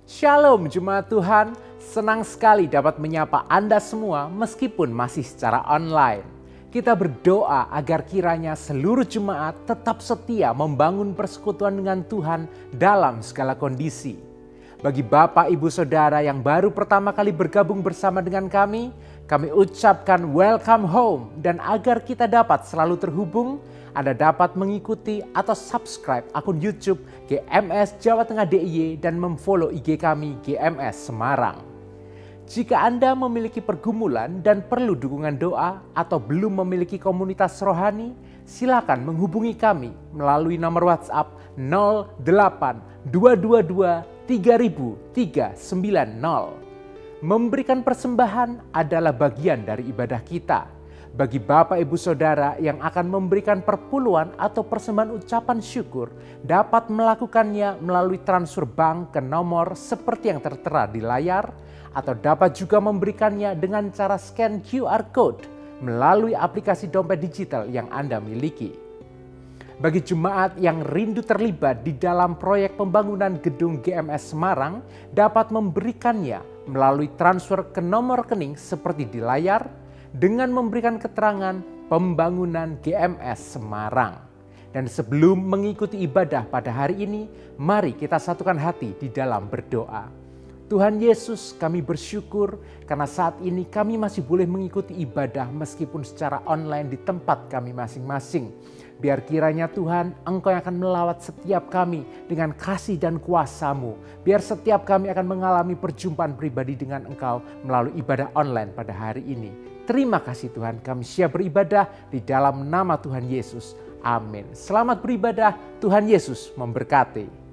Shalom Jemaat Tuhan, senang sekali dapat menyapa Anda semua meskipun masih secara online. Kita berdoa agar kiranya seluruh jemaat tetap setia membangun persekutuan dengan Tuhan dalam segala kondisi. Bagi Bapak, Ibu, Saudara yang baru pertama kali bergabung bersama dengan kami ucapkan welcome home, dan agar kita dapat selalu terhubung, Anda dapat mengikuti atau subscribe akun YouTube GMS Jawa Tengah DIY dan memfollow IG kami GMS Semarang. Jika Anda memiliki pergumulan dan perlu dukungan doa atau belum memiliki komunitas rohani, silakan menghubungi kami melalui nomor WhatsApp 08 222 3000 390. Memberikan persembahan adalah bagian dari ibadah kita. Bagi Bapak, Ibu, Saudara yang akan memberikan perpuluhan atau persembahan ucapan syukur, dapat melakukannya melalui transfer bank ke nomor seperti yang tertera di layar, atau dapat juga memberikannya dengan cara scan QR Code melalui aplikasi dompet digital yang Anda miliki. Bagi jemaat yang rindu terlibat di dalam proyek pembangunan gedung GMS Semarang, dapat memberikannya melalui transfer ke nomor rekening seperti di layar, dengan memberikan keterangan pembangunan GMS Semarang. Dan sebelum mengikuti ibadah pada hari ini, mari kita satukan hati di dalam berdoa. Tuhan Yesus, kami bersyukur karena saat ini kami masih boleh mengikuti ibadah meskipun secara online di tempat kami masing-masing. Biar kiranya Tuhan, Engkau yang akan melawat setiap kami dengan kasih dan kuasa-Mu. Biar setiap kami akan mengalami perjumpaan pribadi dengan Engkau melalui ibadah online pada hari ini. Terima kasih Tuhan, kami siap beribadah di dalam nama Tuhan Yesus. Amin. Selamat beribadah, Tuhan Yesus memberkati.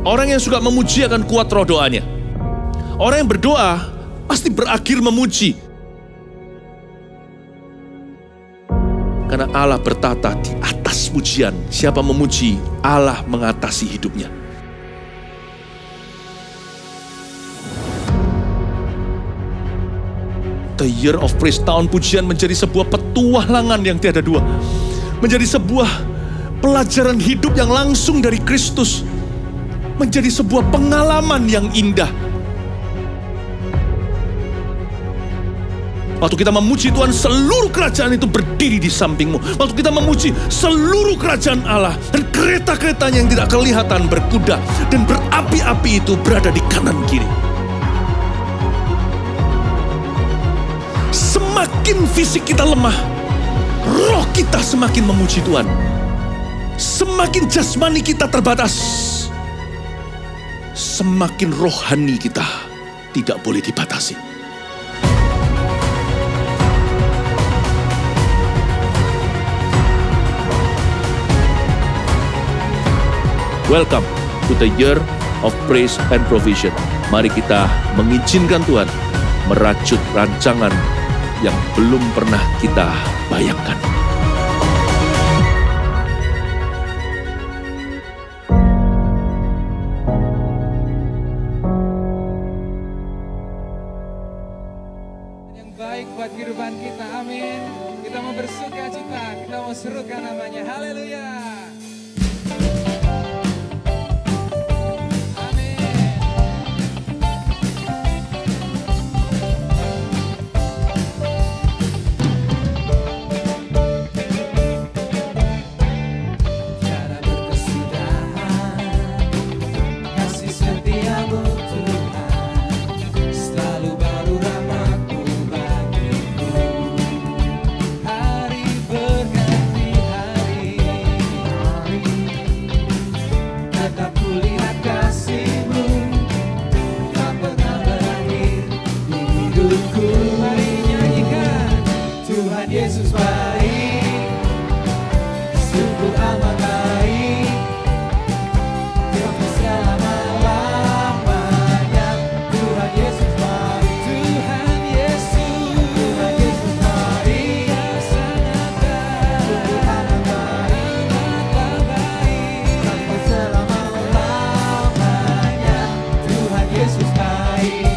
Orang yang suka memuji akan kuat roh doanya. Orang yang berdoa pasti berakhir memuji. Karena Allah bertata di atas pujian. Siapa memuji, Allah mengatasi hidupnya. The Year of Praise, tahun pujian, menjadi sebuah petualangan yang tiada dua. Menjadi sebuah pelajaran hidup yang langsung dari Kristus. Menjadi sebuah pengalaman yang indah. Waktu kita memuji Tuhan, seluruh kerajaan itu berdiri di sampingmu. Waktu kita memuji, seluruh kerajaan Allah dan kereta-keretanya yang tidak kelihatan berkuda dan berapi-api itu berada di kanan kiri. Semakin fisik kita lemah, roh kita semakin memuji Tuhan. Semakin jasmani kita terbatas, semakin rohani kita tidak boleh dibatasi. Welcome to the Year of Praise and Provision. Mari kita mengizinkan Tuhan merajut rancangan yang belum pernah kita bayangkan. Yang baik buat kehidupan kita, amin. Kita mau bersuka cita, kita mau serukan namanya, haleluya. Yesus baik, sungguh amat baik, selama-lamanya. Tuhan Yesus baik, Tuhan Yesus baik, sangat baik, amat baik, sampai selama-lamanya. Tuhan Yesus baik.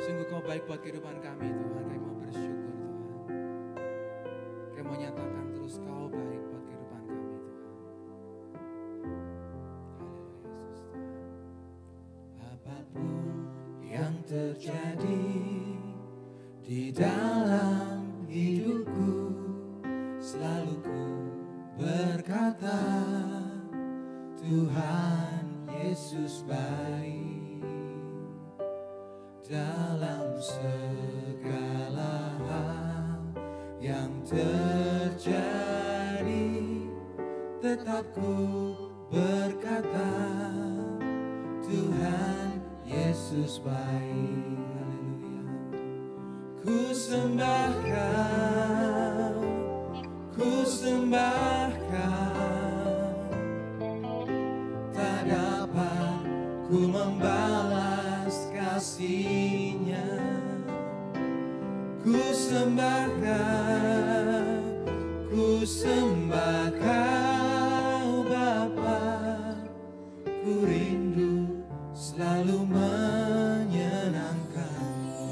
Sungguh Kau baik buat kehidupan kami Tuhan. Kami mau bersyukur Tuhan. Kami mau nyatakan terus Kau baik buat kehidupan kami Tuhan. Haleluya Yesus Tuhan. Apapun yang terjadi di dalam hidupku, selalu ku berkata Tuhan Yesus baik. Dalam segala hal yang terjadi, tetap ku berkata Tuhan Yesus baik. Haleluya. Ku sembah Kau, ku sembah Kau, tak dapat ku membalas kasih-Nya. Ku sembah Kau, ku sembah Kau Bapa, ku rindu selalu menyenangkan-Mu.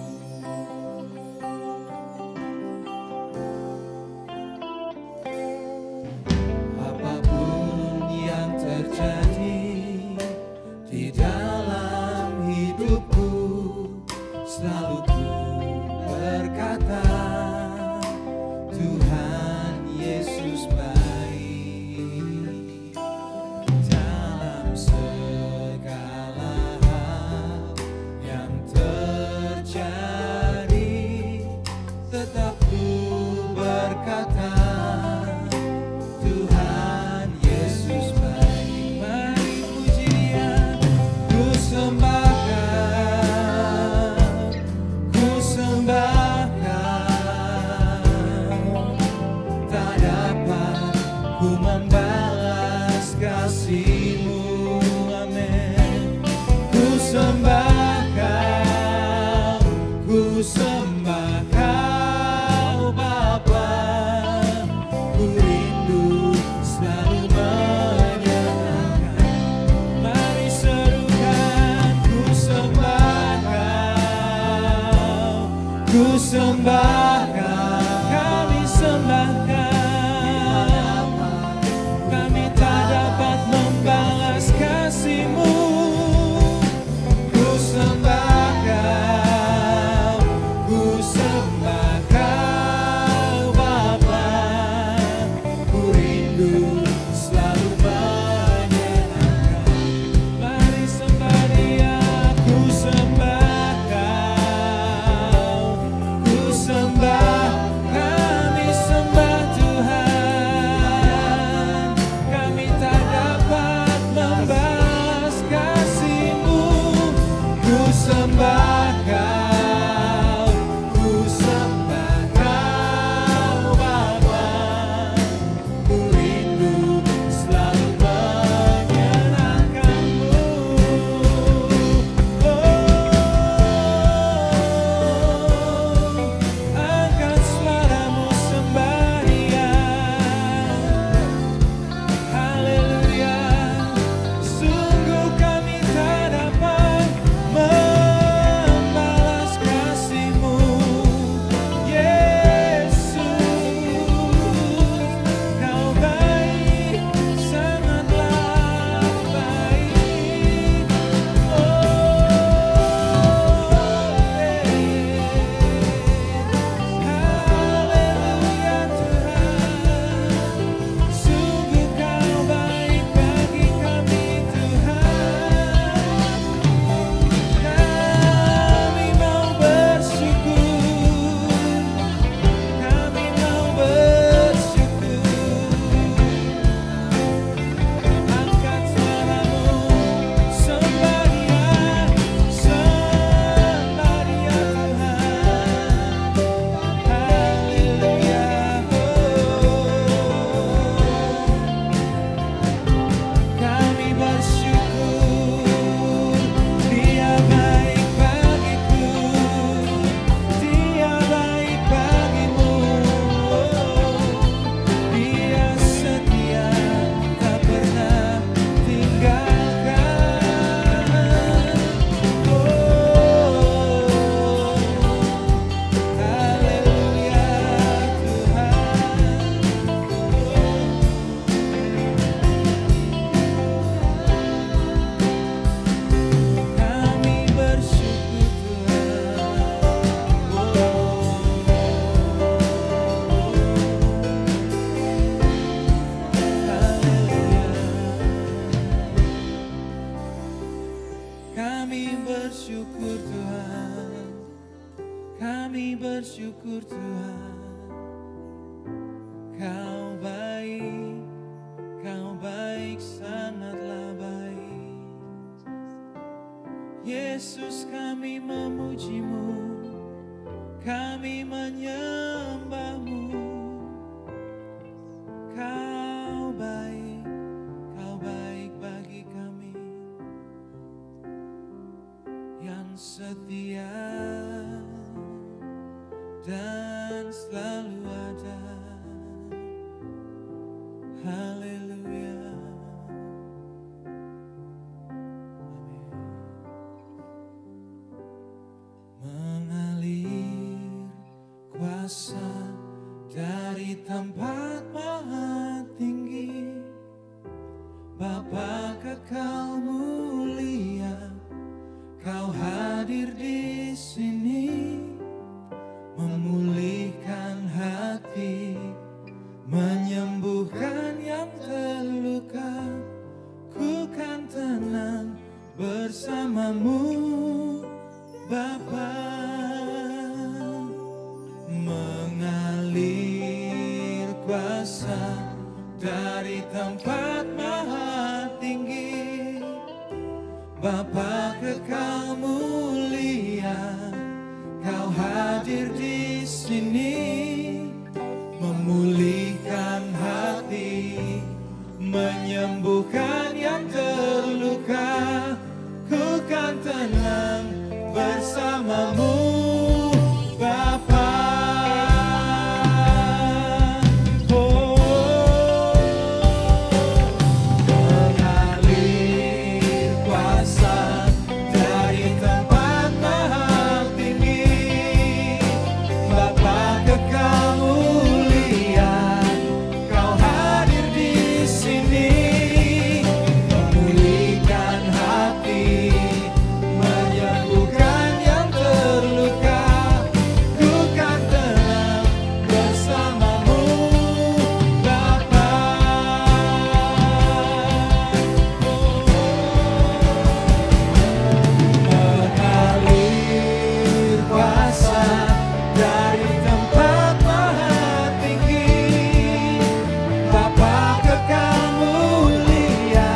Apapun yang terjadi di dalam hidupku, selalu ku berkata Tuhan Yesus baik. Dalam segala hal yang terjadi, tetap ku berkata Tuhan Yesus baik. Mari puji Dia, ku sembah sembah Kau, kami sembah Kau, kami tak dapat membalas bersyukur Tuhan, kami bersyukur Tuhan. Kau baik, sangatlah baik. Yesus, kami memuji-Mu, kami menyembah-Mu. Kau baik bagi kami, yang setia dan selalu ada. Haleluya. Amin. Mengalir kuasa dari tempat maha tinggi, Bapa kekal mulia, Kau hadir di sini, memulihkan hati, menyembuhkan yang terluka. Ku kan tenang bersama-Mu, Bapa. Mengalir kuasa dari tempat maha tinggi, Bapa kekal mulia, Kau hadir di sini, memulihkan hati, menyembuhkan yang terluka. Ku kan tenang bersama-Mu, Bapa. Mengalir kuasa dari tempat maha tinggi, Bapa kekal mulia, Kau hadir di sini, memulihkan hati, menyembuhkan yang terluka. Ku kan tenang bersama-Mu, Bapa. Mengalir kuasa dari tempat maha tinggi, Bapa kekal mulia,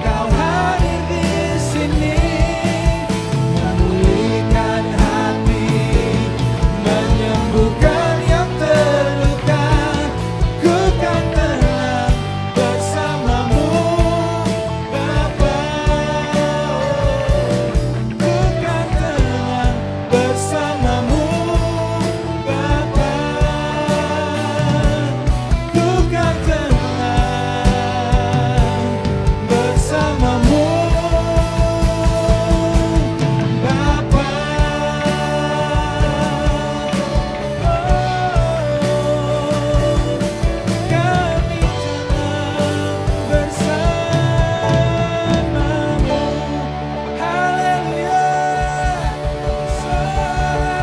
Kau hadir di sini, memulihkan hati, menyembuhkan yang terluka. Ku kan tenang bersama-Mu, Bapa. Ku kan tenang bersama-Mu, Bapa. Ku kan tenang bersama-Mu, Bapa. Kami tenang bersama-Mu. Haleluya. Haleluya.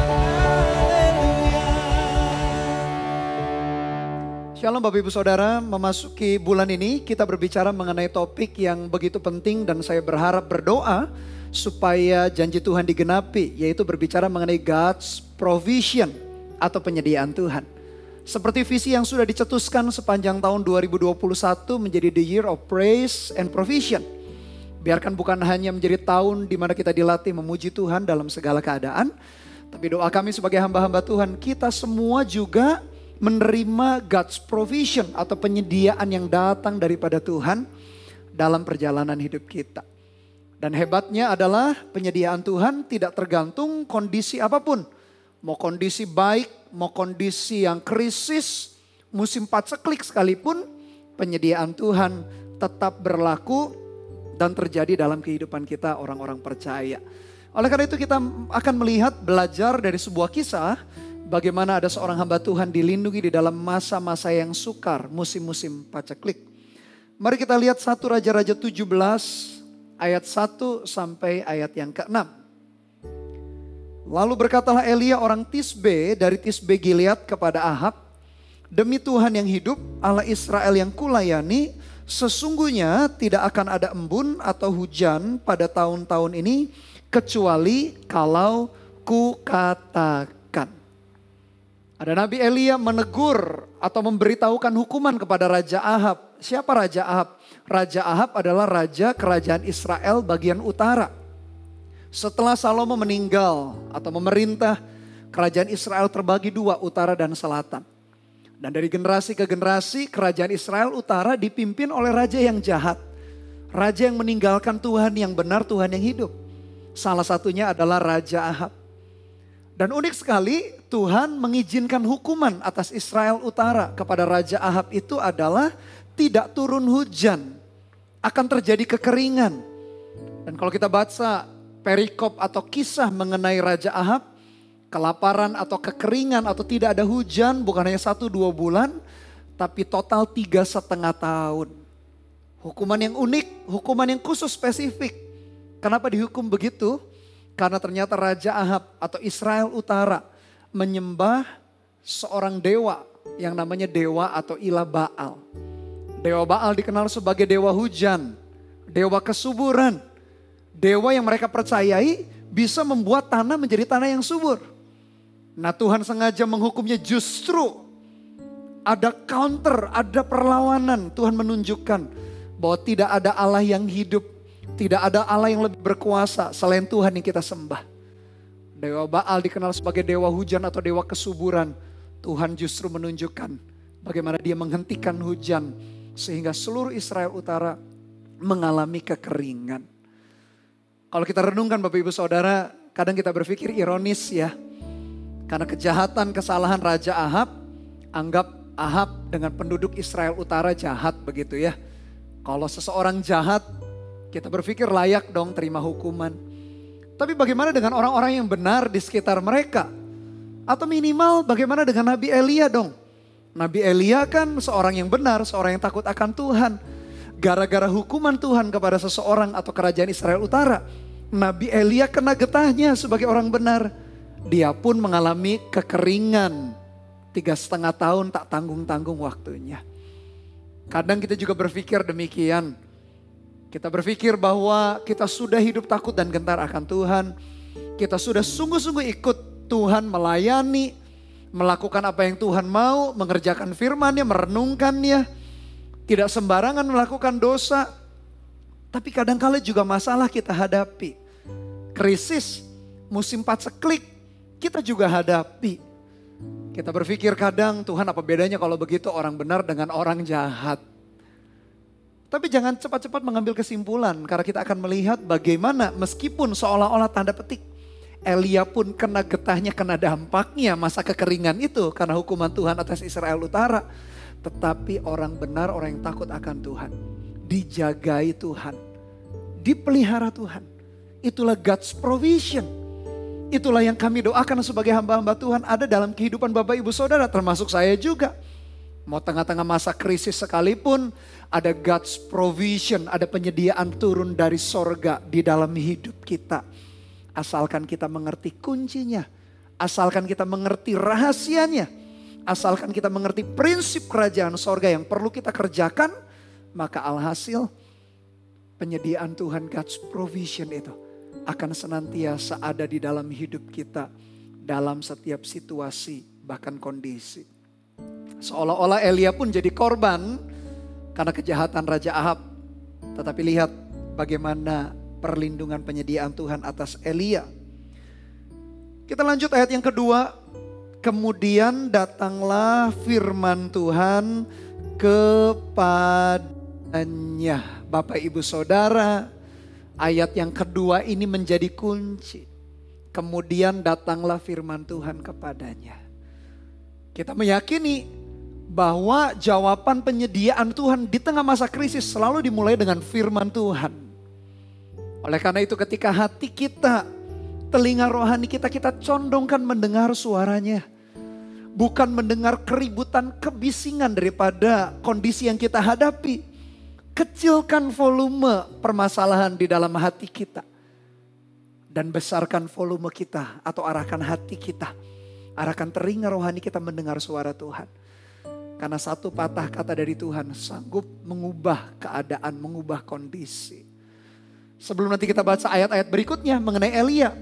Shalom Bapak Ibu Saudara, memasuki bulan ini kita berbicara mengenai topik yang begitu penting dan saya berharap berdoa supaya janji Tuhan digenapi, yaitu berbicara mengenai God's provision atau penyediaan Tuhan. Seperti visi yang sudah dicetuskan sepanjang tahun 2021 menjadi the year of praise and provision. Biarkan bukan hanya menjadi tahun di mana kita dilatih memuji Tuhan dalam segala keadaan, tapi doa kami sebagai hamba-hamba Tuhan, kita semua juga menerima God's provision atau penyediaan yang datang daripada Tuhan dalam perjalanan hidup kita. Dan hebatnya adalah penyediaan Tuhan tidak tergantung kondisi apapun. Mau kondisi baik, mau kondisi yang krisis, musim paceklik sekalipun, penyediaan Tuhan tetap berlaku dan terjadi dalam kehidupan kita orang-orang percaya. Oleh karena itu kita akan melihat, belajar dari sebuah kisah, bagaimana ada seorang hamba Tuhan dilindungi di dalam masa-masa yang sukar, musim-musim paceklik. Mari kita lihat 1 Raja-Raja 17 ayat 1 sampai ayat yang ke-6. Lalu berkatalah Elia orang Tisbe dari Tisbe Gilead kepada Ahab, demi Tuhan yang hidup, Allah Israel yang kulayani, sesungguhnya tidak akan ada embun atau hujan pada tahun-tahun ini kecuali kalau kukatakan. Ada Nabi Elia menegur atau memberitahukan hukuman kepada Raja Ahab. Siapa Raja Ahab? Raja Ahab adalah raja kerajaan Israel bagian utara. Setelah Salomo meninggal atau memerintah, kerajaan Israel terbagi dua, utara dan selatan. Dan dari generasi ke generasi, kerajaan Israel utara dipimpin oleh raja yang jahat. Raja yang meninggalkan Tuhan yang benar, Tuhan yang hidup. Salah satunya adalah Raja Ahab. Dan unik sekali, Tuhan mengizinkan hukuman atas Israel utara kepada Raja Ahab itu adalah tidak turun hujan. Akan terjadi kekeringan. Dan kalau kita baca perikop atau kisah mengenai Raja Ahab, kelaparan atau kekeringan atau tidak ada hujan bukan hanya 1-2 bulan, tapi total 3,5 tahun. Hukuman yang unik, hukuman yang khusus spesifik. Kenapa dihukum begitu? Karena ternyata Raja Ahab atau Israel Utara menyembah seorang dewa yang namanya dewa atau ilah Baal. Dewa Baal dikenal sebagai dewa hujan, dewa kesuburan. Dewa yang mereka percayai bisa membuat tanah menjadi tanah yang subur. Nah, Tuhan sengaja menghukumnya, justru ada counter, ada perlawanan. Tuhan menunjukkan bahwa tidak ada Allah yang hidup, tidak ada Allah yang lebih berkuasa selain Tuhan yang kita sembah. Dewa Baal dikenal sebagai dewa hujan atau dewa kesuburan. Tuhan justru menunjukkan bagaimana dia menghentikan hujan sehingga seluruh Israel Utara mengalami kekeringan. Kalau kita renungkan Bapak Ibu Saudara, kadang kita berpikir ironis ya. Karena kejahatan, kesalahan Raja Ahab, anggap Ahab dengan penduduk Israel Utara jahat begitu ya. Kalau seseorang jahat, kita berpikir layak dong terima hukuman. Tapi bagaimana dengan orang-orang yang benar di sekitar mereka? Atau minimal bagaimana dengan Nabi Elia dong? Nabi Elia kan seorang yang benar, seorang yang takut akan Tuhan. Gara-gara hukuman Tuhan kepada seseorang atau kerajaan Israel Utara, Nabi Elia kena getahnya sebagai orang benar. Dia pun mengalami kekeringan 3,5 tahun, tak tanggung-tanggung waktunya. Kadang kita juga berpikir demikian. Kita berpikir bahwa kita sudah hidup takut dan gentar akan Tuhan. Kita sudah sungguh-sungguh ikut Tuhan melayani, melakukan apa yang Tuhan mau, mengerjakan firman-Nya, merenungkannya. Tidak sembarangan melakukan dosa. Tapi kadang-kala juga masalah kita hadapi. Krisis, musim paceklik, kita juga hadapi. Kita berpikir kadang, Tuhan apa bedanya kalau begitu orang benar dengan orang jahat. Tapi jangan cepat-cepat mengambil kesimpulan. Karena kita akan melihat bagaimana meskipun seolah-olah tanda petik. Elia pun kena getahnya, kena dampaknya masa kekeringan itu. Karena hukuman Tuhan atas Israel Utara. Tetapi orang benar, orang yang takut akan Tuhan. Dijagai Tuhan. Dipelihara Tuhan. Itulah God's provision. Itulah yang kami doakan sebagai hamba-hamba Tuhan ada dalam kehidupan Bapak Ibu Saudara, termasuk saya juga. Mau tengah-tengah masa krisis sekalipun, ada God's provision, ada penyediaan turun dari sorga di dalam hidup kita. Asalkan kita mengerti kuncinya, asalkan kita mengerti rahasianya, asalkan kita mengerti prinsip kerajaan sorga yang perlu kita kerjakan, maka alhasil penyediaan Tuhan, God's provision itu akan senantiasa ada di dalam hidup kita dalam setiap situasi bahkan kondisi. Seolah-olah Elia pun jadi korban karena kejahatan Raja Ahab. Tetapi lihat bagaimana perlindungan penyediaan Tuhan atas Elia. Kita lanjut ayat yang kedua. Kemudian datanglah firman Tuhan kepadanya. Bapak Ibu Saudara, ayat yang kedua ini menjadi kunci. Kemudian datanglah firman Tuhan kepadanya. Kita meyakini bahwa jawaban penyediaan Tuhan di tengah masa krisis selalu dimulai dengan firman Tuhan. Oleh karena itu ketika hati kita, telinga rohani kita condongkan mendengar suaranya. Bukan mendengar keributan, kebisingan daripada kondisi yang kita hadapi. Kecilkan volume permasalahan di dalam hati kita. Dan besarkan volume kita atau arahkan hati kita. Arahkan telinga rohani kita mendengar suara Tuhan. Karena satu patah kata dari Tuhan sanggup mengubah keadaan, mengubah kondisi. Sebelum nanti kita baca ayat-ayat berikutnya mengenai Elia.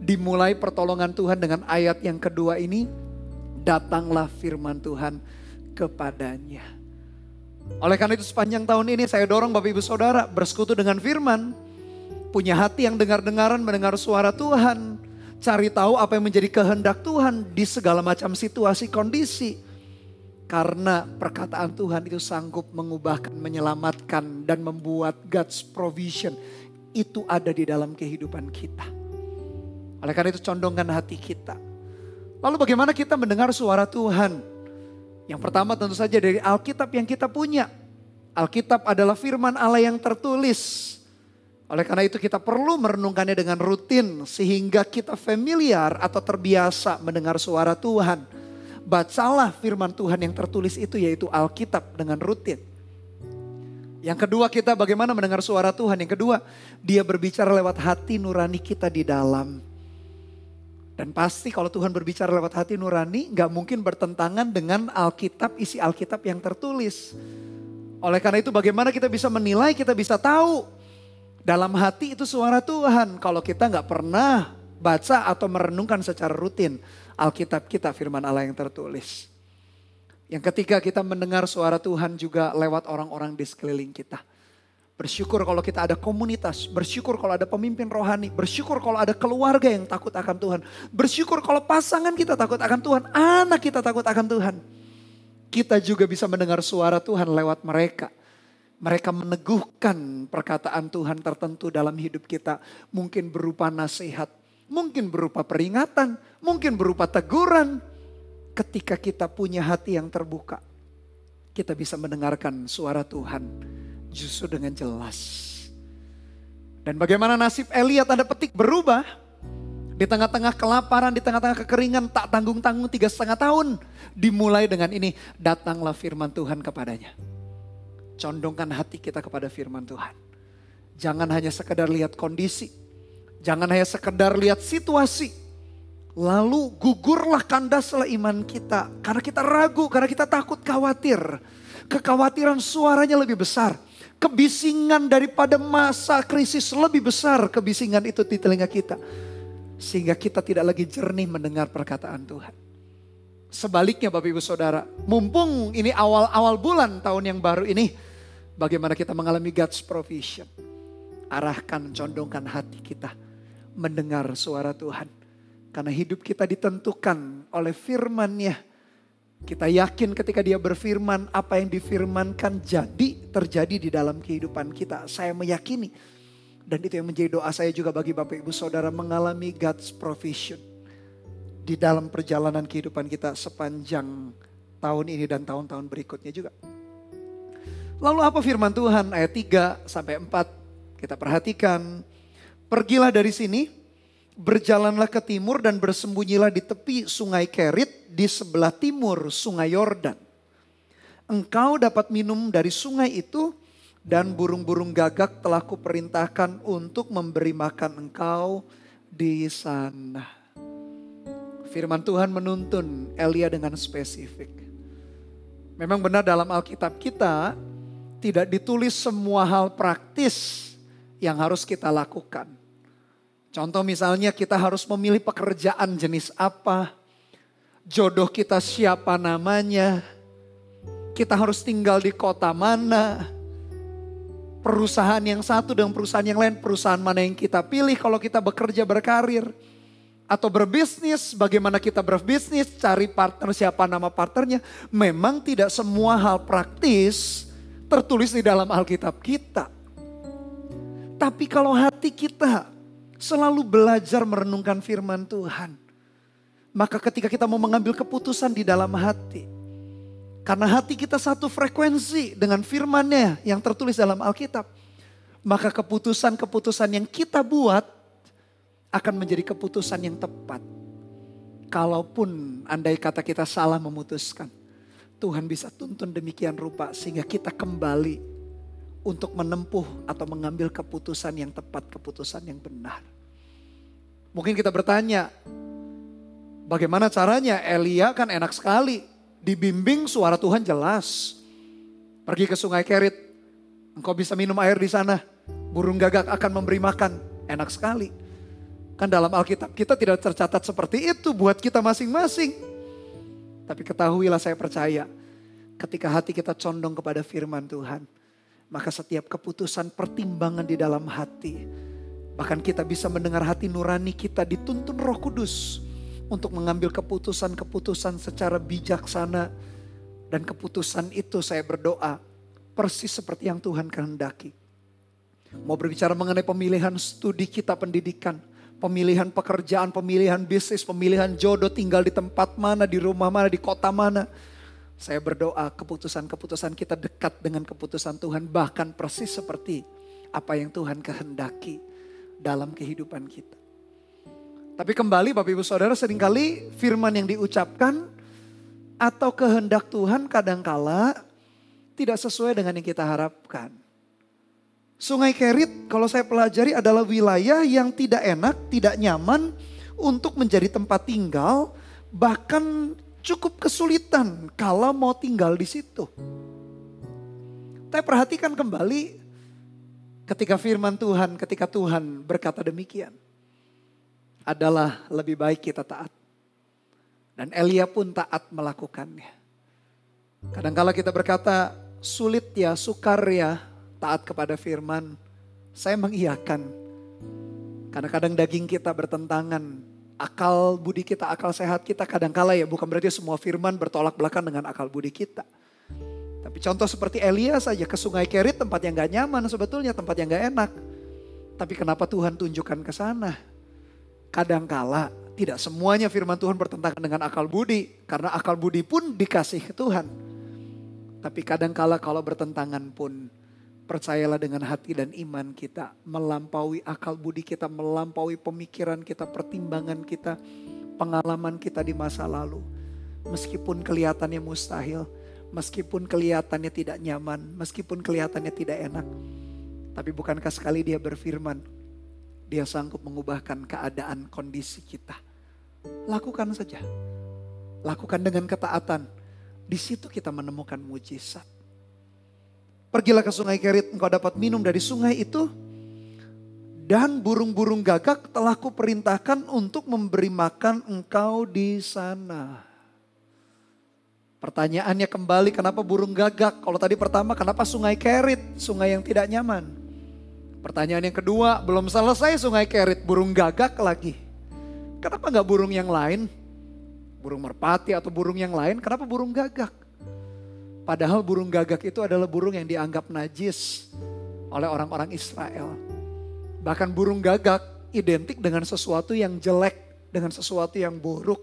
Dimulai pertolongan Tuhan dengan ayat yang kedua ini. Datanglah firman Tuhan kepadanya. Oleh karena itu sepanjang tahun ini saya dorong Bapak Ibu Saudara bersekutu dengan firman. Punya hati yang dengar-dengaran mendengar suara Tuhan. Cari tahu apa yang menjadi kehendak Tuhan di segala macam situasi kondisi. Karena perkataan Tuhan itu sanggup mengubahkan, menyelamatkan dan membuat God's provision itu ada di dalam kehidupan kita. Oleh karena itu condongkan hati kita. Lalu bagaimana kita mendengar suara Tuhan? Yang pertama tentu saja dari Alkitab yang kita punya. Alkitab adalah firman Allah yang tertulis. Oleh karena itu kita perlu merenungkannya dengan rutin sehingga kita familiar atau terbiasa mendengar suara Tuhan. Bacalah firman Tuhan yang tertulis itu yaitu Alkitab dengan rutin. Yang kedua kita bagaimana mendengar suara Tuhan. Yang kedua dia berbicara lewat hati nurani kita di dalam. Dan pasti kalau Tuhan berbicara lewat hati nurani gak mungkin bertentangan dengan Alkitab, isi Alkitab yang tertulis. Oleh karena itu bagaimana kita bisa menilai, kita bisa tahu. Dalam hati itu suara Tuhan. Kalau kita gak pernah baca atau merenungkan secara rutin Alkitab kita, firman Allah yang tertulis. Yang ketiga kita mendengar suara Tuhan juga lewat orang-orang di sekeliling kita. Bersyukur kalau kita ada komunitas, bersyukur kalau ada pemimpin rohani, bersyukur kalau ada keluarga yang takut akan Tuhan. Bersyukur kalau pasangan kita takut akan Tuhan, anak kita takut akan Tuhan. Kita juga bisa mendengar suara Tuhan lewat mereka. Mereka meneguhkan perkataan Tuhan tertentu dalam hidup kita. Mungkin berupa nasihat, mungkin berupa peringatan, mungkin berupa teguran. Ketika kita punya hati yang terbuka, kita bisa mendengarkan suara Tuhan justru dengan jelas. Dan bagaimana nasib Elia tanda petik berubah. Di tengah-tengah kelaparan, di tengah-tengah kekeringan, tak tanggung-tanggung 3,5 tahun. Dimulai dengan ini, datanglah firman Tuhan kepadanya. Condongkan hati kita kepada firman Tuhan. Jangan hanya sekedar lihat kondisi. Jangan hanya sekedar lihat situasi. Lalu gugurlah, kandaslah iman kita. Karena kita ragu, karena kita takut, khawatir. Kekhawatiran suaranya lebih besar. Kebisingan daripada masa krisis lebih besar. Kebisingan itu di telinga kita. Sehingga kita tidak lagi jernih mendengar perkataan Tuhan. Sebaliknya Bapak Ibu Saudara. Mumpung ini awal-awal bulan tahun yang baru ini. Bagaimana kita mengalami God's provision. Arahkan, condongkan hati kita. Mendengar suara Tuhan. Karena hidup kita ditentukan oleh firman-Nya. Kita yakin ketika dia berfirman, apa yang difirmankan terjadi di dalam kehidupan kita. Saya meyakini. Dan itu yang menjadi doa saya juga bagi Bapak Ibu Saudara mengalami God's provision. Di dalam perjalanan kehidupan kita sepanjang tahun ini dan tahun-tahun berikutnya juga. Lalu apa firman Tuhan ayat 3 sampai 4 kita perhatikan. Pergilah dari sini, berjalanlah ke timur dan bersembunyilah di tepi sungai Kerit di sebelah timur sungai Yordan. Engkau dapat minum dari sungai itu dan burung-burung gagak telah kuperintahkan untuk memberi makan engkau di sana. Firman Tuhan menuntun Elia dengan spesifik. Memang benar dalam Alkitab kita tidak ditulis semua hal praktis yang harus kita lakukan. Contoh misalnya kita harus memilih pekerjaan jenis apa. Jodoh kita siapa namanya. Kita harus tinggal di kota mana. Perusahaan yang satu dengan perusahaan yang lain. Perusahaan mana yang kita pilih kalau kita bekerja berkarir. Atau berbisnis, bagaimana kita berbisnis. Cari partner, siapa nama partnernya. Memang tidak semua hal praktis tertulis di dalam Alkitab kita. Tapi kalau hati kita selalu belajar merenungkan firman Tuhan. Maka ketika kita mau mengambil keputusan di dalam hati. Karena hati kita satu frekuensi dengan firman-Nya yang tertulis dalam Alkitab. Maka keputusan-keputusan yang kita buat akan menjadi keputusan yang tepat. Kalaupun andai kata kita salah memutuskan. Tuhan bisa tuntun demikian rupa sehingga kita kembali untuk menempuh atau mengambil keputusan yang tepat, keputusan yang benar. Mungkin kita bertanya, bagaimana caranya? Elia kan enak sekali, dibimbing suara Tuhan jelas. Pergi ke sungai Kerit, engkau bisa minum air di sana. Burung gagak akan memberi makan. Enak sekali. Kan dalam Alkitab kita tidak tercatat seperti itu buat kita masing-masing. Tapi ketahuilah, saya percaya ketika hati kita condong kepada firman Tuhan, maka setiap keputusan pertimbangan di dalam hati, bahkan kita bisa mendengar hati nurani kita dituntun Roh Kudus untuk mengambil keputusan-keputusan secara bijaksana. Dan keputusan itu saya berdoa persis seperti yang Tuhan kehendaki. Mau berbicara mengenai pemilihan studi kita pendidikan, pemilihan pekerjaan, pemilihan bisnis, pemilihan jodoh, tinggal di tempat mana, di rumah mana, di kota mana. Saya berdoa keputusan-keputusan kita dekat dengan keputusan Tuhan, bahkan persis seperti apa yang Tuhan kehendaki dalam kehidupan kita. Tapi kembali Bapak Ibu Saudara, seringkali firman yang diucapkan atau kehendak Tuhan kadangkala tidak sesuai dengan yang kita harapkan. Sungai Kerit kalau saya pelajari adalah wilayah yang tidak enak, tidak nyaman untuk menjadi tempat tinggal, bahkan cukup kesulitan kalau mau tinggal di situ. Tapi perhatikan kembali ketika firman Tuhan, ketika Tuhan berkata demikian, adalah lebih baik kita taat. Dan Elia pun taat melakukannya. Kadangkala kita berkata sulit ya, sukar ya, taat kepada firman. Saya mengiyakan. Kadang-kadang daging kita bertentangan. Akal budi kita, akal sehat kita kadangkala ya, bukan berarti semua firman bertolak belakang dengan akal budi kita. Tapi contoh seperti Elia saja ke Sungai Kerit, tempat yang gak nyaman sebetulnya, tempat yang gak enak. Tapi kenapa Tuhan tunjukkan ke sana? Kadangkala tidak semuanya firman Tuhan bertentangan dengan akal budi. Karena akal budi pun dikasih ke Tuhan. Tapi kadangkala kalau bertentangan pun, percayalah dengan hati dan iman kita, melampaui akal budi kita, melampaui pemikiran kita, pertimbangan kita, pengalaman kita di masa lalu. Meskipun kelihatannya mustahil, meskipun kelihatannya tidak nyaman, meskipun kelihatannya tidak enak. Tapi bukankah sekali Dia berfirman, Dia sanggup mengubahkan keadaan kondisi kita. Lakukan saja. Lakukan dengan ketaatan. Di situ kita menemukan mujizat. Pergilah ke Sungai Kerit, engkau dapat minum dari sungai itu. Dan burung-burung gagak telah kuperintahkan untuk memberi makan engkau di sana. Pertanyaannya kembali, kenapa burung gagak? Kalau tadi pertama, kenapa Sungai Kerit? Sungai yang tidak nyaman. Pertanyaan yang kedua, belum selesai Sungai Kerit, burung gagak lagi. Kenapa gak burung yang lain? Burung merpati atau burung yang lain, kenapa burung gagak? Padahal burung gagak itu adalah burung yang dianggap najis oleh orang-orang Israel. Bahkan burung gagak identik dengan sesuatu yang jelek, dengan sesuatu yang buruk.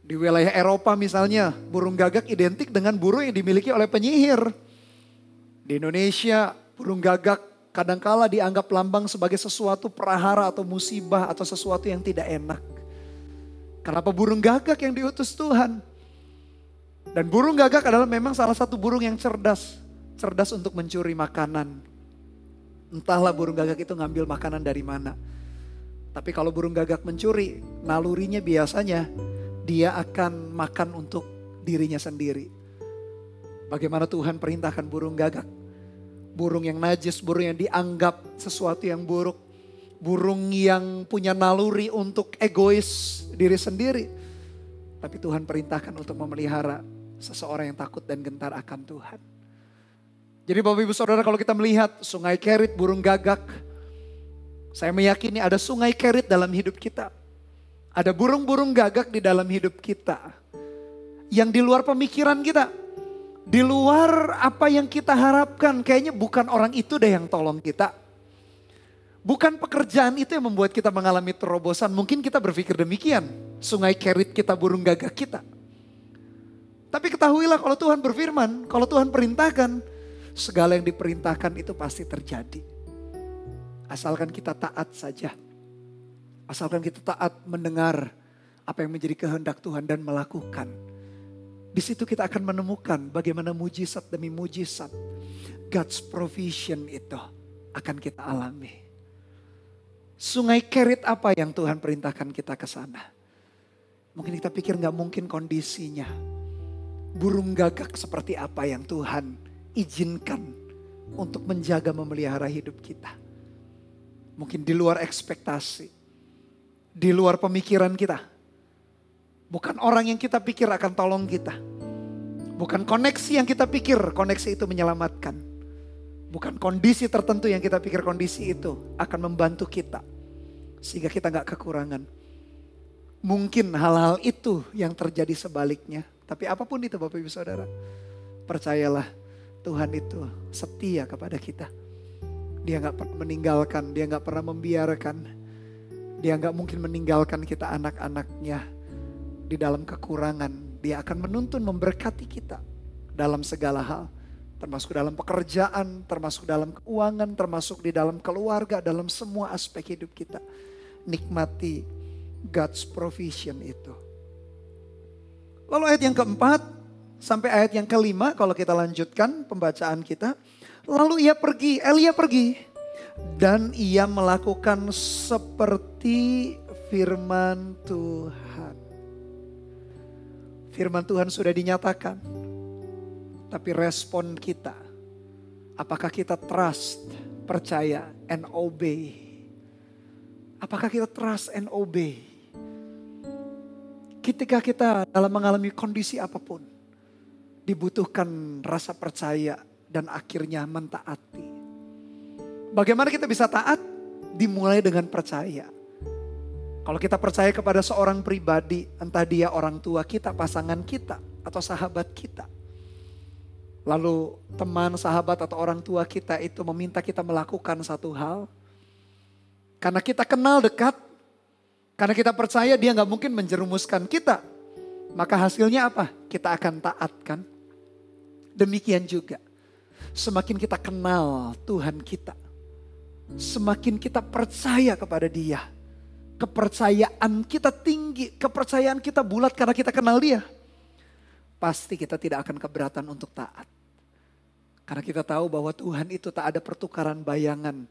Di wilayah Eropa misalnya, burung gagak identik dengan burung yang dimiliki oleh penyihir. Di Indonesia, burung gagak kadangkala dianggap lambang sebagai sesuatu prahara atau musibah atau sesuatu yang tidak enak. Kenapa burung gagak yang diutus Tuhan? Dan burung gagak adalah memang salah satu burung yang cerdas. Cerdas untuk mencuri makanan. Entahlah burung gagak itu ngambil makanan dari mana. Tapi kalau burung gagak mencuri, nalurinya biasanya dia akan makan untuk dirinya sendiri. Bagaimana Tuhan perintahkan burung gagak. Burung yang najis, burung yang dianggap sesuatu yang buruk. Burung yang punya naluri untuk egois diri sendiri. Tapi Tuhan perintahkan untuk memelihara seseorang yang takut dan gentar akan Tuhan. Jadi Bapak Ibu Saudara, kalau kita melihat Sungai Kerit, burung gagak, saya meyakini ada Sungai Kerit dalam hidup kita. Ada burung-burung gagak di dalam hidup kita. Yang di luar pemikiran kita. Di luar apa yang kita harapkan. Kayaknya bukan orang itu deh yang tolong kita. Bukan pekerjaan itu yang membuat kita mengalami terobosan. Mungkin kita berpikir demikian. Sungai Kerit kita, burung gagak kita. Tapi ketahuilah kalau Tuhan berfirman, kalau Tuhan perintahkan, segala yang diperintahkan itu pasti terjadi. Asalkan kita taat saja. Asalkan kita taat mendengar apa yang menjadi kehendak Tuhan dan melakukan. Di situ kita akan menemukan bagaimana mujizat demi mujizat. God's provision itu akan kita alami. Sungai Kerit apa yang Tuhan perintahkan kita ke sana? Mungkin kita pikir gak mungkin kondisinya. Burung gagak seperti apa yang Tuhan izinkan untuk menjaga memelihara hidup kita. Mungkin di luar ekspektasi, di luar pemikiran kita. Bukan orang yang kita pikir akan tolong kita. Bukan koneksi yang kita pikir koneksi itu menyelamatkan. Bukan kondisi tertentu yang kita pikir kondisi itu akan membantu kita. Sehingga kita gak kekurangan. Mungkin hal-hal itu yang terjadi sebaliknya. Tapi apapun itu Bapak Ibu Saudara, percayalah Tuhan itu setia kepada kita. Dia gak pernah meninggalkan, dia gak pernah membiarkan. Dia gak mungkin meninggalkan kita anak-anaknya di dalam kekurangan. Dia akan menuntun, memberkati kita dalam segala hal. Termasuk dalam pekerjaan, termasuk dalam keuangan, termasuk di dalam keluarga, dalam semua aspek hidup kita. Nikmati God's provision itu. Lalu ayat yang keempat sampai ayat yang kelima, kalau kita lanjutkan pembacaan kita. Lalu Elia pergi dan ia melakukan seperti firman Tuhan. Firman Tuhan sudah dinyatakan. Tapi respon kita, apakah kita trust, percaya, and obey? Apakah kita trust and obey? Ketika kita dalam mengalami kondisi apapun, dibutuhkan rasa percaya dan akhirnya mentaati. Bagaimana kita bisa taat? Dimulai dengan percaya. Kalau kita percaya kepada seorang pribadi, entah dia orang tua kita, pasangan kita, atau sahabat kita. Lalu teman, sahabat, atau orang tua kita itu meminta kita melakukan satu hal. Karena kita kenal dekat, karena kita percaya dia gak mungkin menjerumuskan kita. Maka hasilnya apa? Kita akan taatkan. Demikian juga. Semakin kita kenal Tuhan kita. Semakin kita percaya kepada dia. Kepercayaan kita tinggi, kepercayaan kita bulat karena kita kenal dia. Pasti kita tidak akan keberatan untuk taat. Karena kita tahu bahwa Tuhan itu tak ada pertukaran bayangan.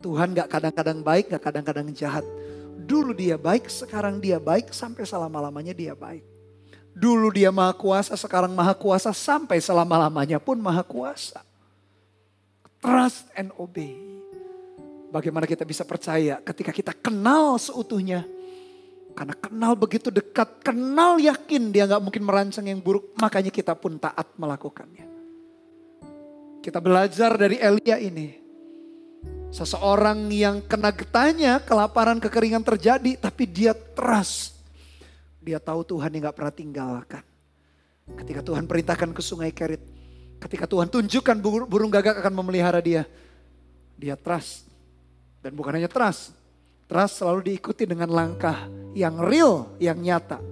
Tuhan gak kadang-kadang baik, gak kadang-kadang jahat. Dulu dia baik, sekarang dia baik, sampai selama-lamanya dia baik. Dulu dia maha kuasa, sekarang maha kuasa, sampai selama-lamanya pun maha kuasa. Trust and obey. Bagaimana kita bisa percaya ketika kita kenal seutuhnya. Karena kenal begitu dekat, kenal yakin dia gak mungkin merancang yang buruk. Makanya kita pun taat melakukannya. Kita belajar dari Elia ini. Seseorang yang kena getahnya, kelaparan, kekeringan terjadi. Tapi dia trust. Dia tahu Tuhan yang gak pernah tinggalkan. Ketika Tuhan perintahkan ke sungai Kerit. Ketika Tuhan tunjukkan burung gagak akan memelihara dia. Dia trust. Dan bukan hanya trust. Trust selalu diikuti dengan langkah yang real, yang nyata.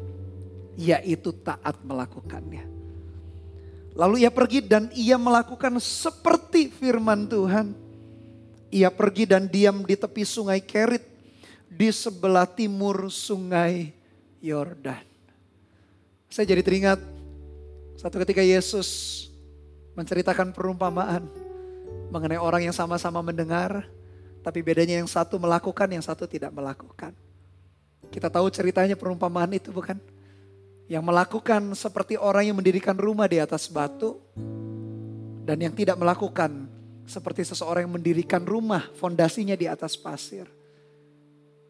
Yaitu taat melakukannya. Lalu ia pergi dan ia melakukan seperti firman Tuhan. Ia pergi dan diam di tepi sungai Kerit. Di sebelah timur sungai Yordan. Saya jadi teringat satu ketika Yesus menceritakan perumpamaan. Mengenai orang yang sama-sama mendengar. Tapi bedanya yang satu melakukan, yang satu tidak melakukan. Kita tahu ceritanya perumpamaan itu bukan? Yang melakukan seperti orang yang mendirikan rumah di atas batu. Dan yang tidak melakukan seperti seseorang yang mendirikan rumah fondasinya di atas pasir.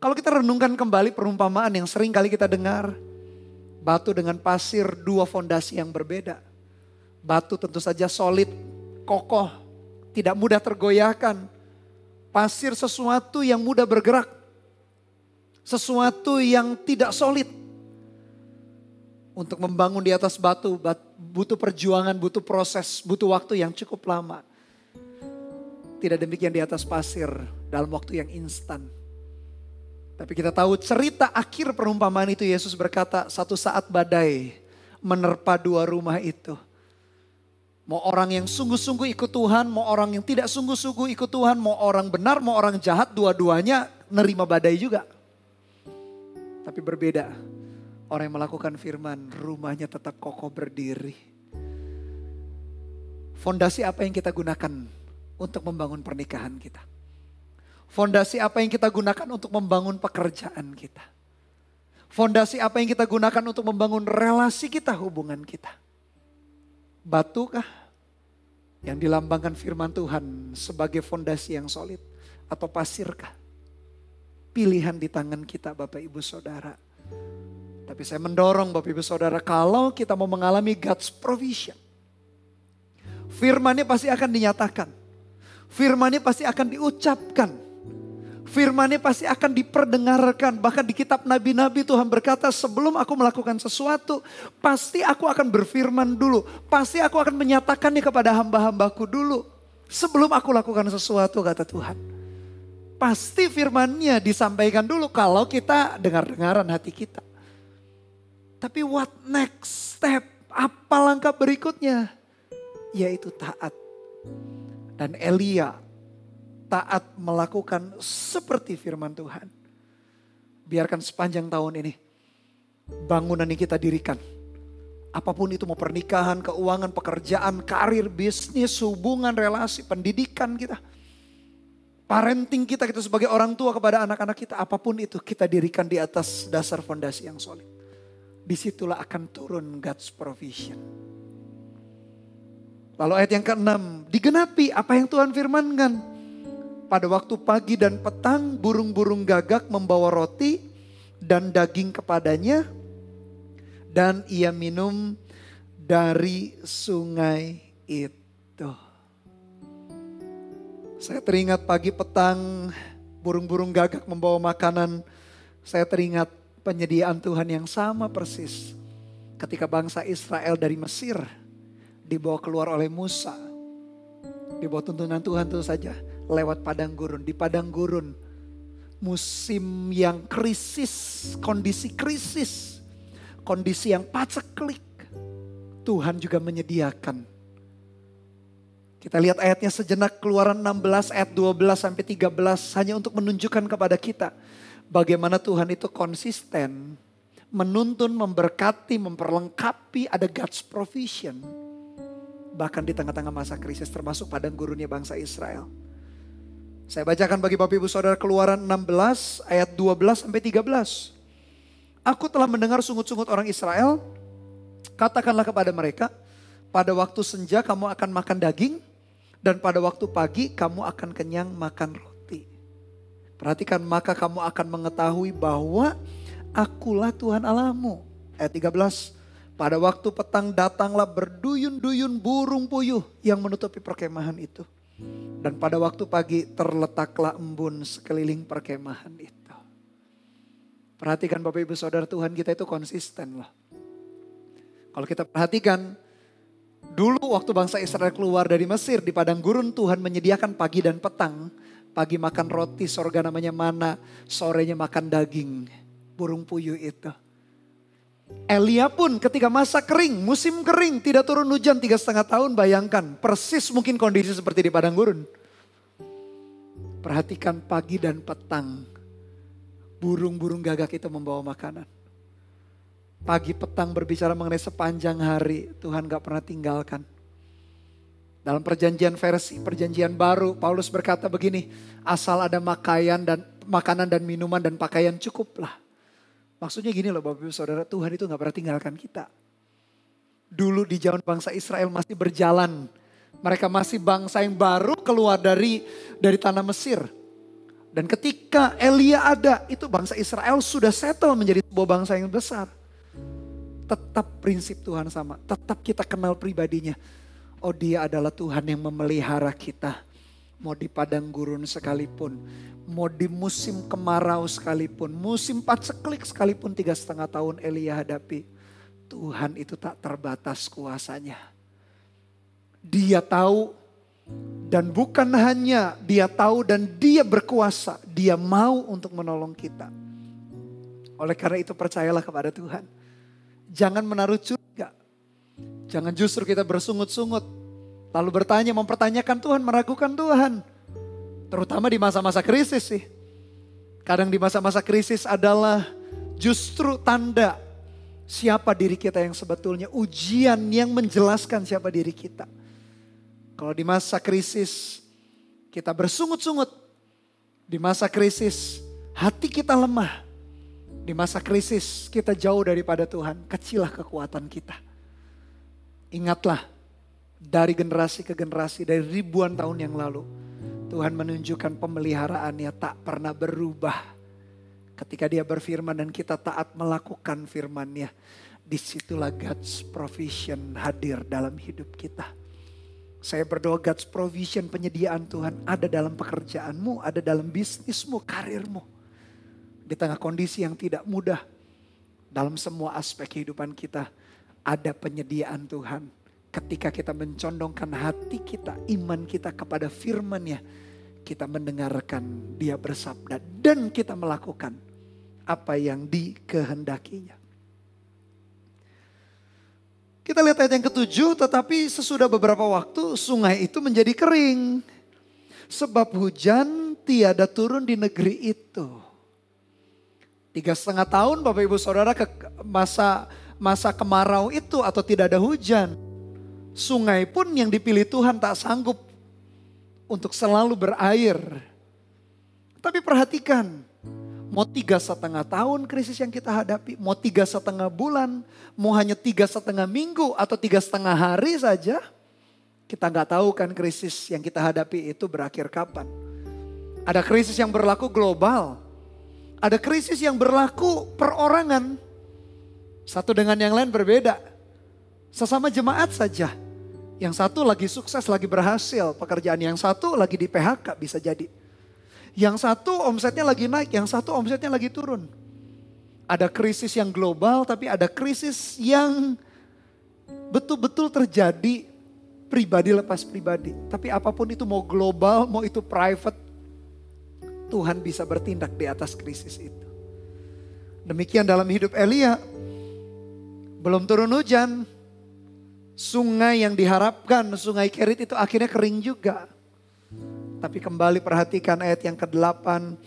Kalau kita renungkan kembali perumpamaan yang sering kali kita dengar. Batu dengan pasir, dua fondasi yang berbeda. Batu tentu saja solid, kokoh, tidak mudah tergoyahkan. Pasir sesuatu yang mudah bergerak. Sesuatu yang tidak solid. Untuk membangun di atas batu butuh perjuangan, butuh proses, butuh waktu yang cukup lama. Tidak demikian di atas pasir dalam waktu yang instan. Tapi kita tahu cerita akhir perumpamaan itu Yesus berkata satu saat badai menerpa dua rumah itu. Mau orang yang sungguh-sungguh ikut Tuhan, mau orang yang tidak sungguh-sungguh ikut Tuhan, mau orang benar, mau orang jahat, dua-duanya nerima badai juga. Tapi berbeda, orang yang melakukan firman, rumahnya tetap kokoh berdiri. Fondasi apa yang kita gunakan untuk membangun pernikahan kita? Fondasi apa yang kita gunakan untuk membangun pekerjaan kita? Fondasi apa yang kita gunakan untuk membangun relasi kita, hubungan kita? Batu kah? yang dilambangkan firman Tuhan sebagai fondasi yang solid? Atau pasirkah? Pilihan di tangan kita Bapak Ibu Saudara. Tapi saya mendorong Bapak Ibu Saudara, kalau kita mau mengalami God's provision, firman-Nya pasti akan dinyatakan. Firman-Nya pasti akan diucapkan. Firman-Nya pasti akan diperdengarkan. Bahkan di kitab nabi-nabi Tuhan berkata, sebelum aku melakukan sesuatu, pasti aku akan berfirman dulu. Pasti aku akan menyatakannya kepada hamba-hambaku dulu. Sebelum aku lakukan sesuatu, kata Tuhan. Pasti firman-Nya disampaikan dulu kalau kita dengar-dengaran hati kita. Tapi what next step? Apa langkah berikutnya? Yaitu taat. Dan Elia taat melakukan seperti firman Tuhan. Biarkan sepanjang tahun ini bangunan yang kita dirikan, apapun itu, mau pernikahan, keuangan, pekerjaan, karir, bisnis, hubungan, relasi, pendidikan kita, parenting kita sebagai orang tua kepada anak-anak kita, apapun itu kita dirikan di atas dasar fondasi yang solid. Disitulah akan turun God's provision. Lalu ayat yang ke-6, digenapi apa yang Tuhan firmankan. Pada waktu pagi dan petang burung-burung gagak membawa roti dan daging kepadanya. Dan ia minum dari sungai itu. Saya teringat pagi petang burung-burung gagak membawa makanan. Saya teringat penyediaan Tuhan yang sama persis. Ketika bangsa Israel dari Mesir dibawa keluar oleh Musa. Di bawah tuntunan Tuhan tentu saja. Lewat padang gurun. Di padang gurun. Musim yang krisis. Kondisi krisis. Kondisi yang paceklik. Tuhan juga menyediakan. Kita lihat ayatnya sejenak, Keluaran 16 ayat 12 sampai 13. Hanya untuk menunjukkan kepada kita. Bagaimana Tuhan itu konsisten. Menuntun, memberkati, memperlengkapi. Ada God's provision. Bahkan di tengah-tengah masa krisis, termasuk padang gurunnya bangsa Israel. Saya bacakan bagi Bapak Ibu Saudara Keluaran 16 ayat 12 sampai 13. Aku telah mendengar sungut-sungut orang Israel. Katakanlah kepada mereka, pada waktu senja kamu akan makan daging, dan pada waktu pagi kamu akan kenyang makan roti. Perhatikan, maka kamu akan mengetahui bahwa akulah Tuhan Allahmu. Ayat 13. Pada waktu petang datanglah berduyun-duyun burung puyuh yang menutupi perkemahan itu. Dan pada waktu pagi terletaklah embun sekeliling perkemahan itu. Perhatikan Bapak Ibu Saudara, Tuhan kita itu konsisten loh. Kalau kita perhatikan, dulu waktu bangsa Israel keluar dari Mesir di padang gurun, Tuhan menyediakan pagi dan petang. Pagi makan roti, sorga namanya mana, sorenya makan daging, burung puyuh itu. Elia pun ketika masa kering, musim kering, tidak turun hujan 3,5 tahun, bayangkan. Persis mungkin kondisi seperti di padang gurun. Perhatikan pagi dan petang, burung-burung gagak itu membawa makanan. Pagi petang berbicara mengenai sepanjang hari, Tuhan gak pernah tinggalkan. Dalam perjanjian versi, perjanjian baru, Paulus berkata begini, asal ada makanan dan minuman dan pakaian cukuplah. Maksudnya gini loh Bapak Ibu Saudara, Tuhan itu gak pernah tinggalkan kita. Dulu di zaman bangsa Israel masih berjalan. Mereka masih bangsa yang baru keluar dari tanah Mesir. Dan ketika Elia ada, itu bangsa Israel sudah settle menjadi sebuah bangsa yang besar. Tetap prinsip Tuhan sama, tetap kita kenal pribadinya. Oh, dia adalah Tuhan yang memelihara kita. Mau di padang gurun sekalipun, mau di musim kemarau sekalipun, musim paceklik sekalipun 3,5 tahun Elia hadapi. Tuhan itu tak terbatas kuasanya. Dia tahu, dan bukan hanya dia tahu dan dia berkuasa, dia mau untuk menolong kita. Oleh karena itu percayalah kepada Tuhan. Jangan menaruh curiga. Jangan justru kita bersungut-sungut. Lalu mempertanyakan Tuhan, meragukan Tuhan. Terutama di masa-masa krisis sih. Kadang di masa-masa krisis adalah justru tanda siapa diri kita yang sebetulnya. Ujian yang menjelaskan siapa diri kita. Kalau di masa krisis kita bersungut-sungut. Di masa krisis hati kita lemah. Di masa krisis kita jauh daripada Tuhan. Kecilah kekuatan kita. Ingatlah. Dari generasi ke generasi, dari ribuan tahun yang lalu, Tuhan menunjukkan pemeliharaannya tak pernah berubah. Ketika dia berfirman dan kita taat melakukan firman-Nya, disitulah God's provision hadir dalam hidup kita. Saya berdoa God's provision, penyediaan Tuhan ada dalam pekerjaanmu, ada dalam bisnismu, karirmu. Di tengah kondisi yang tidak mudah, dalam semua aspek kehidupan kita, ada penyediaan Tuhan. Ketika kita mencondongkan hati kita, iman kita kepada firman-Nya, kita mendengarkan dia bersabda dan kita melakukan apa yang dikehendakinya. Kita lihat ayat yang ke-7, tetapi sesudah beberapa waktu sungai itu menjadi kering. Sebab hujan tiada turun di negeri itu. 3,5 tahun Bapak Ibu Saudara ke masa kemarau itu atau tidak ada hujan. Sungai pun yang dipilih Tuhan tak sanggup untuk selalu berair. Tapi perhatikan, mau 3,5 tahun krisis yang kita hadapi, mau 3,5 bulan, mau hanya 3,5 minggu atau 3,5 hari saja, kita nggak tahu kan krisis yang kita hadapi itu berakhir kapan. Ada krisis yang berlaku global, ada krisis yang berlaku perorangan. Satu dengan yang lain berbeda. Sesama jemaat saja. Yang satu lagi sukses, lagi berhasil pekerjaan. Yang satu lagi di PHK bisa jadi. Yang satu omsetnya lagi naik, yang satu omsetnya lagi turun. Ada krisis yang global, tapi ada krisis yang betul-betul terjadi pribadi lepas pribadi. Tapi apapun itu, mau global, mau itu private, Tuhan bisa bertindak di atas krisis itu. Demikian dalam hidup Elia, belum turun hujan. Sungai yang diharapkan, sungai Kerit itu akhirnya kering juga. Tapi kembali perhatikan ayat yang ke-8.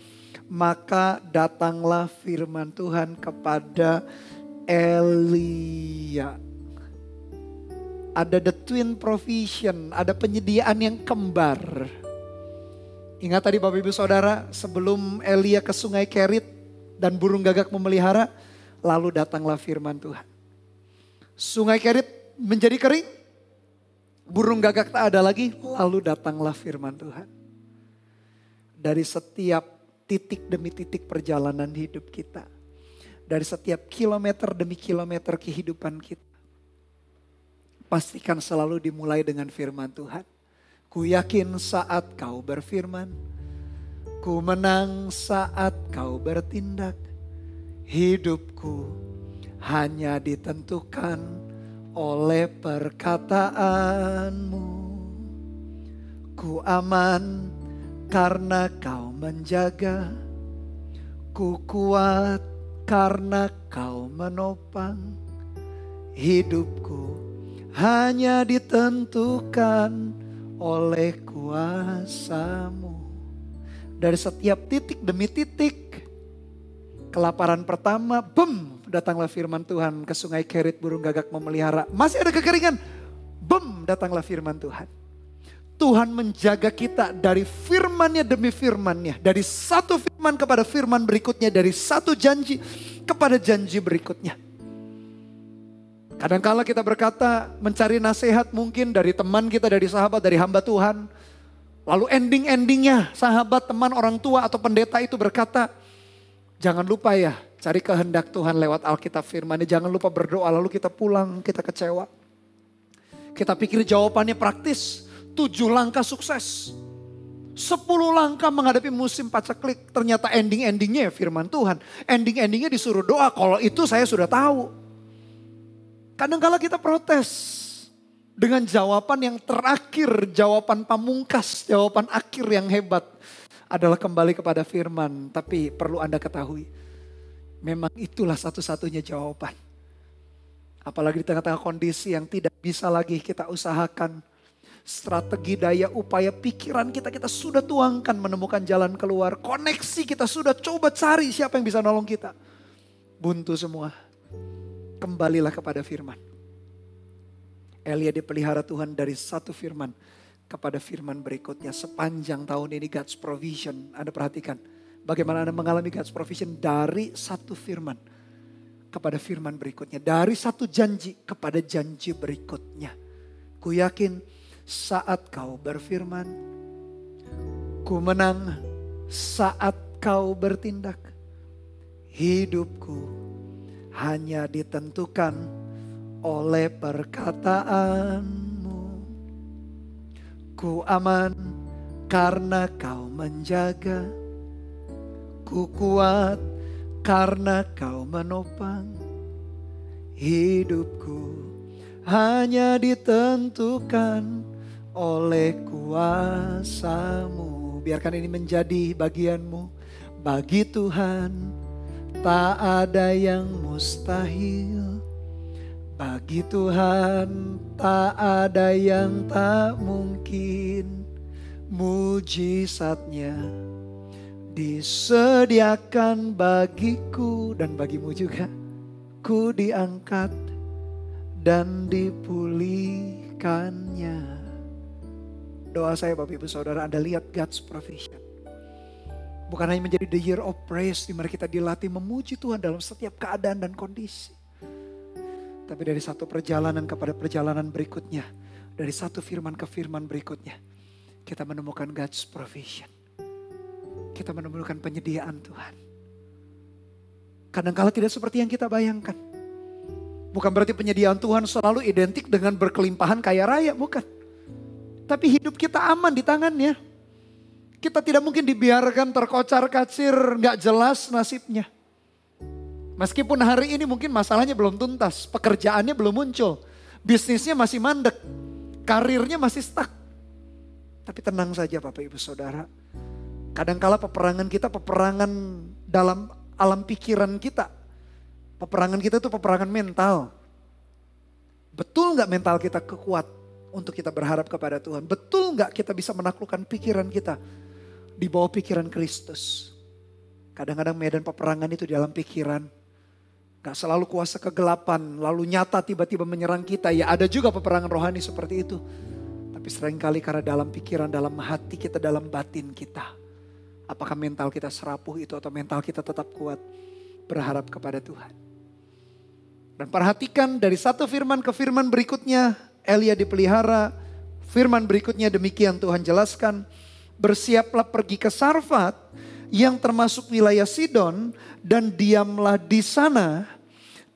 Maka datanglah firman Tuhan kepada Elia. Ada the twin provision, ada penyediaan yang kembar. Ingat tadi Bapak Ibu Saudara, sebelum Elia ke sungai Kerit dan burung gagak memelihara, lalu datanglah firman Tuhan. Sungai Kerit menjadi kering, burung gagak tak ada lagi, lalu datanglah firman Tuhan. Dari setiap titik demi titik perjalanan hidup kita, dari setiap kilometer demi kilometer kehidupan kita, pastikan selalu dimulai dengan firman Tuhan. Ku yakin saat kau berfirman, ku menang saat kau bertindak, hidupku hanya ditentukan oleh perkataanmu. Ku aman karena kau menjaga, ku kuat karena kau menopang. Hidupku hanya ditentukan oleh kuasa-Mu. Dari setiap titik demi titik, kelaparan pertama, datanglah firman Tuhan ke sungai Kerit, burung gagak memelihara. Masih ada kekeringan, datanglah firman Tuhan. Tuhan menjaga kita dari firman-Nya demi firman-Nya. Dari satu firman kepada firman berikutnya, dari satu janji kepada janji berikutnya. Kadang-kala kita berkata mencari nasihat mungkin dari teman kita, dari sahabat, dari hamba Tuhan. Lalu ending-endingnya sahabat, teman, orang tua atau pendeta itu berkata, jangan lupa ya, cari kehendak Tuhan lewat Alkitab firman-Nya. Jangan lupa berdoa, lalu kita pulang, kita kecewa. Kita pikir jawabannya praktis. 7 langkah sukses. 10 langkah menghadapi musim paceklik. Ternyata ending-endingnya ya firman Tuhan. Ending-endingnya disuruh doa. Kalau itu saya sudah tahu. Kadang-kala kita protes. Dengan jawaban yang terakhir, jawaban pamungkas, jawaban akhir yang hebat. Adalah kembali kepada firman. Tapi perlu Anda ketahui. Memang itulah satu-satunya jawaban. Apalagi di tengah-tengah kondisi yang tidak bisa lagi kita usahakan. Strategi, daya, upaya, pikiran kita sudah tuangkan menemukan jalan keluar. Koneksi kita sudah coba cari siapa yang bisa nolong kita. Buntu semua. Kembalilah kepada firman. Elia dipelihara Tuhan dari satu firman kepada firman berikutnya. Sepanjang tahun ini God's provision. Anda perhatikan bagaimana Anda mengalami God's provision dari satu firman kepada firman berikutnya. Dari satu janji kepada janji berikutnya. Ku yakin saat kau berfirman, ku menang saat kau bertindak. Hidupku hanya ditentukan oleh perkataanmu. Ku aman karena kau menjaga. Ku kuat karena kau menopang. Hidupku hanya ditentukan oleh kuasa-Mu. Biarkan ini menjadi bagianmu. Bagi Tuhan tak ada yang mustahil. Bagi Tuhan tak ada yang tak mungkin. Mujizatnya disediakan bagiku dan bagimu juga. Ku diangkat dan dipulihkannya. Doa saya Bapak Ibu Saudara, Anda lihat God's provision. Bukan hanya menjadi the year of praise, di mana kita dilatih memuji Tuhan dalam setiap keadaan dan kondisi. Tapi dari satu perjalanan kepada perjalanan berikutnya, dari satu firman ke firman berikutnya, kita menemukan God's provision. Kita menemukan penyediaan Tuhan. Kadang-kala tidak seperti yang kita bayangkan. Bukan berarti penyediaan Tuhan selalu identik dengan berkelimpahan kaya raya, bukan. Tapi hidup kita aman di tangannya. Kita tidak mungkin dibiarkan terkocar-kacir, gak jelas nasibnya. Meskipun hari ini mungkin masalahnya belum tuntas, pekerjaannya belum muncul, bisnisnya masih mandek, karirnya masih stuck. Tapi tenang saja Bapak Ibu Saudara. Kadangkala peperangan kita peperangan dalam alam pikiran kita. Peperangan kita itu peperangan mental. Betul gak mental kita kuat untuk kita berharap kepada Tuhan? Betul gak kita bisa menaklukkan pikiran kita di bawah pikiran Kristus? Kadang-kadang medan peperangan itu di dalam pikiran. Gak selalu kuasa kegelapan lalu nyata tiba-tiba menyerang kita. Ya ada juga peperangan rohani seperti itu. Tapi seringkali karena dalam pikiran, dalam hati kita, dalam batin kita. Apakah mental kita serapuh itu atau mental kita tetap kuat berharap kepada Tuhan. Dan perhatikan dari satu firman ke firman berikutnya. Elia dipelihara. Firman berikutnya demikian Tuhan jelaskan. Bersiaplah pergi ke Sarfat yang termasuk wilayah Sidon dan diamlah di sana.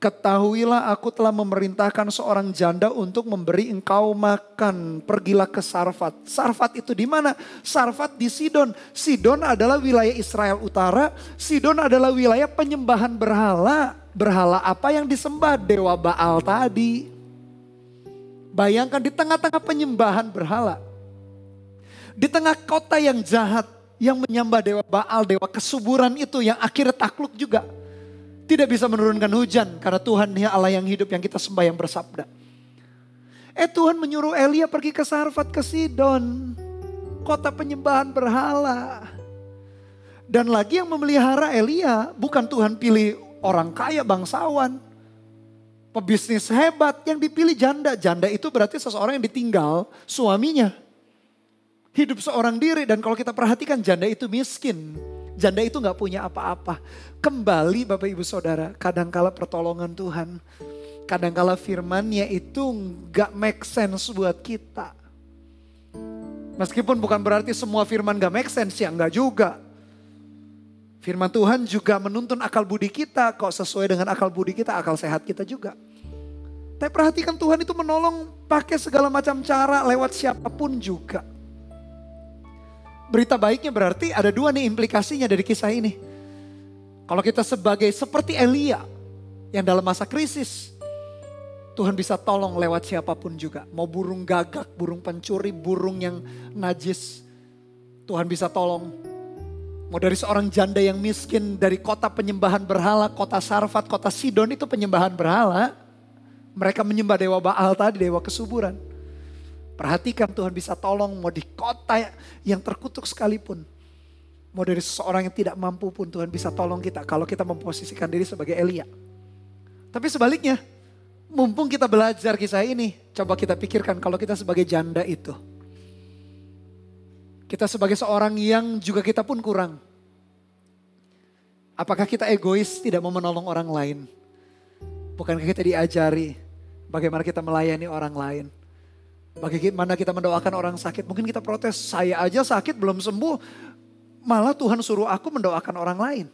Ketahuilah aku telah memerintahkan seorang janda untuk memberi engkau makan. Pergilah ke Sarfat. Sarfat itu di mana? Sarfat di Sidon. Sidon adalah wilayah Israel Utara. Sidon adalah wilayah penyembahan berhala. Berhala apa yang disembah? Dewa Baal tadi. Bayangkan di tengah-tengah penyembahan berhala. Di tengah kota yang jahat. Yang menyembah Dewa Baal, Dewa kesuburan itu yang akhirnya takluk juga. Tidak bisa menurunkan hujan karena Tuhan Allah yang hidup yang kita sembah yang bersabda. Tuhan menyuruh Elia pergi ke Sarfat ke Sidon. Kota penyembahan berhala. Dan lagi yang memelihara Elia bukan Tuhan pilih orang kaya bangsawan. Pebisnis hebat yang dipilih janda. Janda itu berarti seseorang yang ditinggal suaminya. Hidup seorang diri dan kalau kita perhatikan janda itu miskin. Janda itu gak punya apa-apa. Kembali Bapak Ibu Saudara, kadangkala pertolongan Tuhan. Kadangkala firman-Nya itu gak make sense buat kita. Meskipun bukan berarti semua firman gak make sense, ya enggak juga. Firman Tuhan juga menuntun akal budi kita. Kok sesuai dengan akal budi kita, akal sehat kita juga. Tapi perhatikan Tuhan itu menolong pakai segala macam cara lewat siapapun juga. Berita baiknya berarti ada dua nih implikasinya dari kisah ini. Kalau kita seperti Elia yang dalam masa krisis, Tuhan bisa tolong lewat siapapun juga. Mau burung gagak, burung pencuri, burung yang najis, Tuhan bisa tolong. Mau dari seorang janda yang miskin dari kota penyembahan berhala, kota Sarfat, kota Sidon itu penyembahan berhala. Mereka menyembah Dewa Baal tadi, Dewa kesuburan. Perhatikan Tuhan bisa tolong mau di kota yang terkutuk sekalipun. Mau dari seseorang yang tidak mampu pun Tuhan bisa tolong kita kalau kita memposisikan diri sebagai Elia. Tapi sebaliknya, mumpung kita belajar kisah ini, coba kita pikirkan kalau kita sebagai janda itu. Kita sebagai seorang yang juga kita pun kurang. Apakah kita egois tidak mau menolong orang lain? Bukankah kita diajari bagaimana kita melayani orang lain? Bagaimana kita mendoakan orang sakit? Mungkin kita protes, saya aja sakit belum sembuh, malah Tuhan suruh aku mendoakan orang lain.